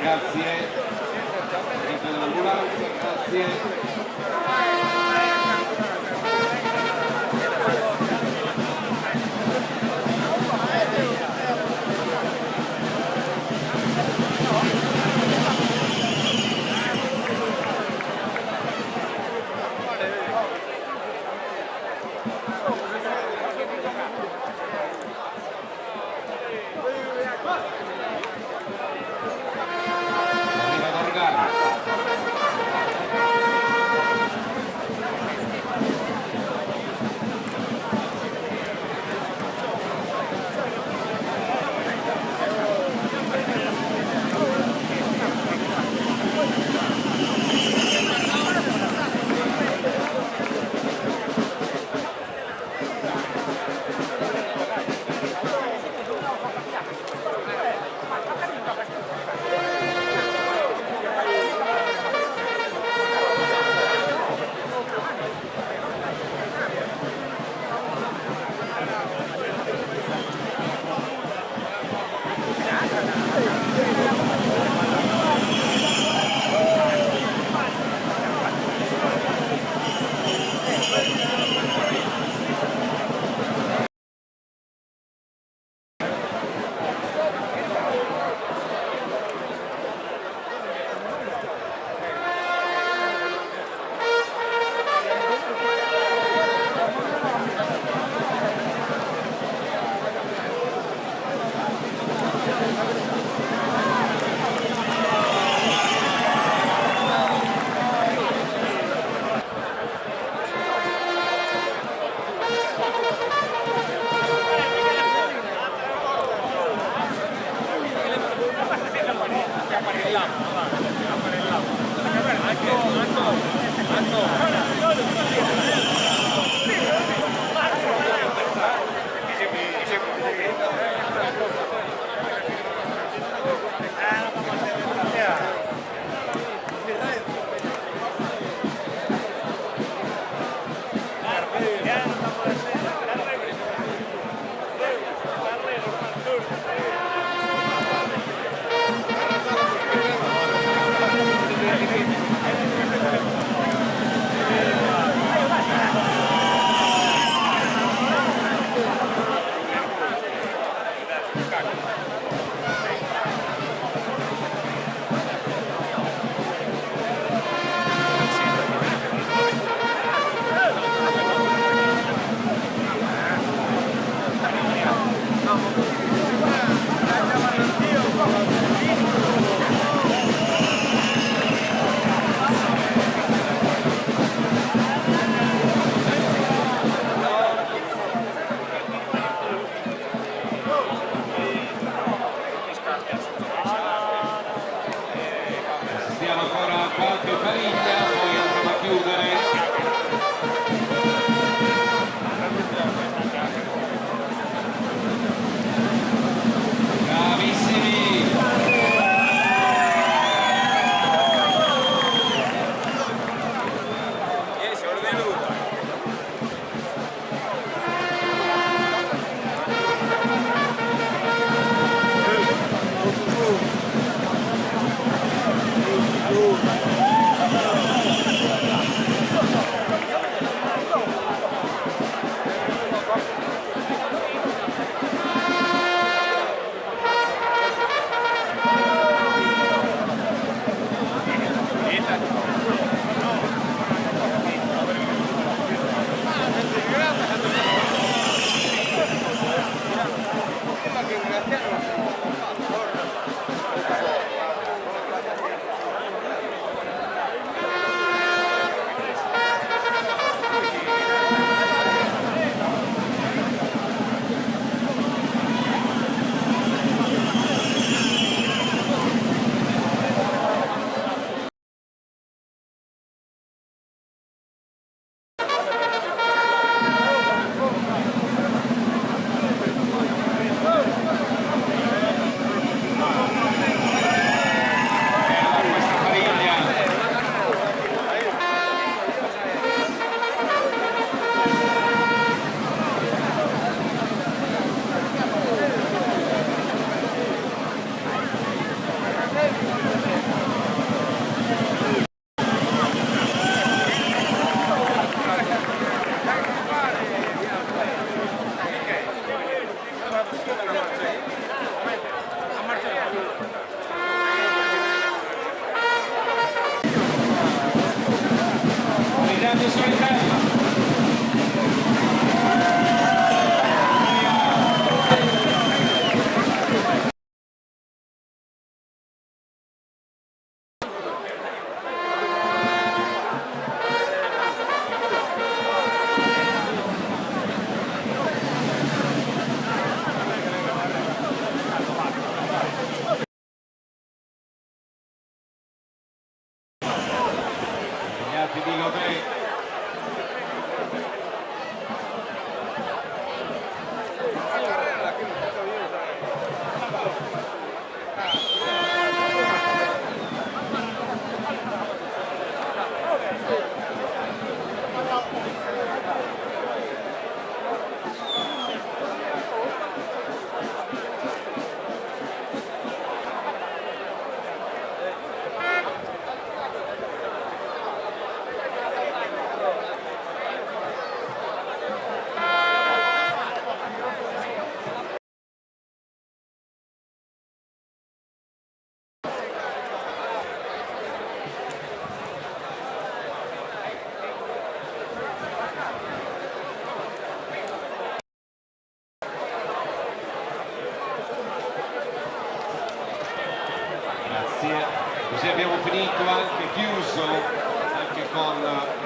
Grazie. Dell'ambulanza, grazie. sono in terra. Gli altri di Lodè. Grazie. Così abbiamo finito, anche chiuso anche con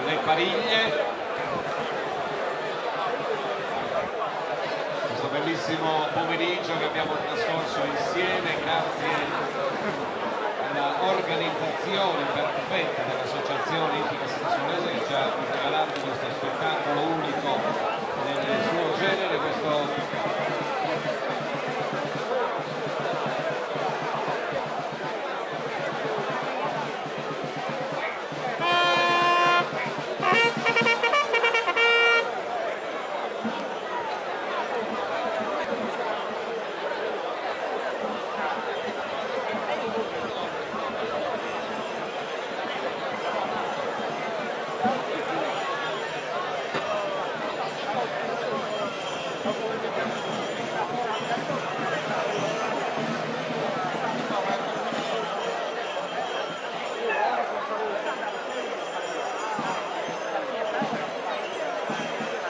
le pariglie. Questo bellissimo pomeriggio che abbiamo trascorso insieme grazie all'organizzazione perfetta dell'Associazione Ippica Sassolese che ci ha regalato questo spettacolo unico nel suo genere, questo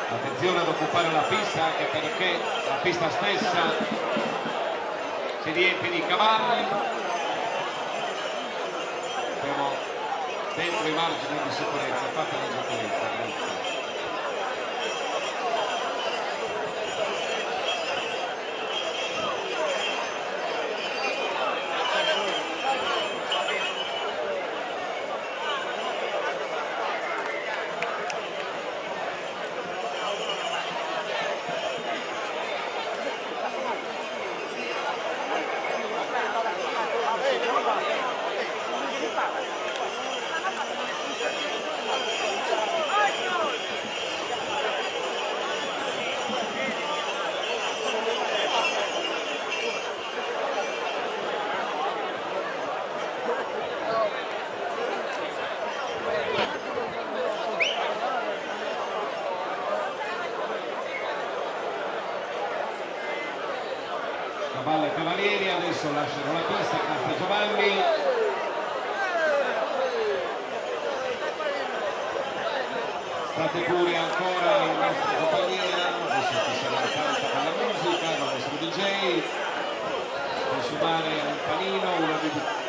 attenzione ad occupare la pista, anche perché la pista stessa si riempie di cavalli. Siamo dentro i margini di sicurezza, fatta la sicurezza. Grazie. Cavalli e cavalieri adesso lasciano la pista, grazie Giovanni. State pure ancora in nostra compagnia, adesso ci sarà tanto con la musica, il nostro DJ, consumare un panino, una bibita.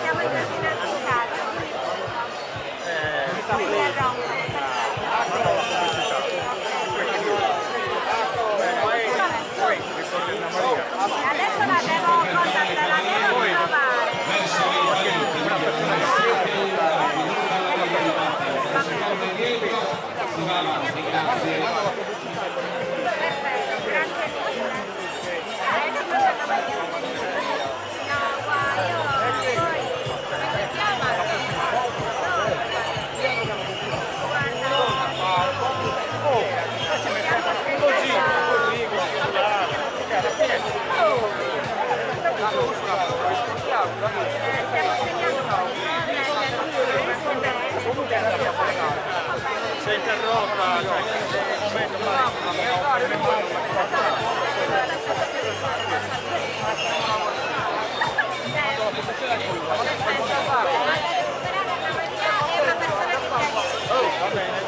Siamo in ordine di casa. Quindi a Roma. Adesso la devo trovare. Perfetto, grazie mille. Adesso no, qua io poi come si chiama? Si è interrotta, va bene,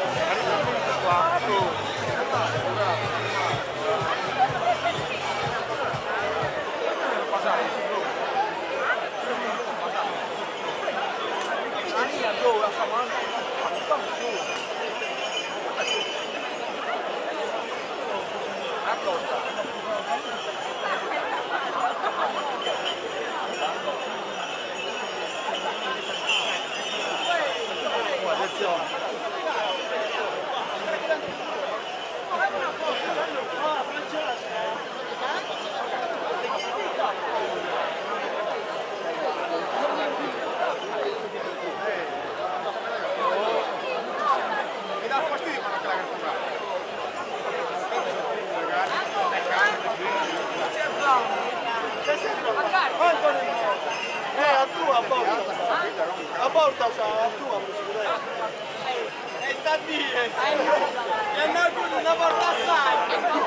a porta a tua e sta a dire e noi con una porta assai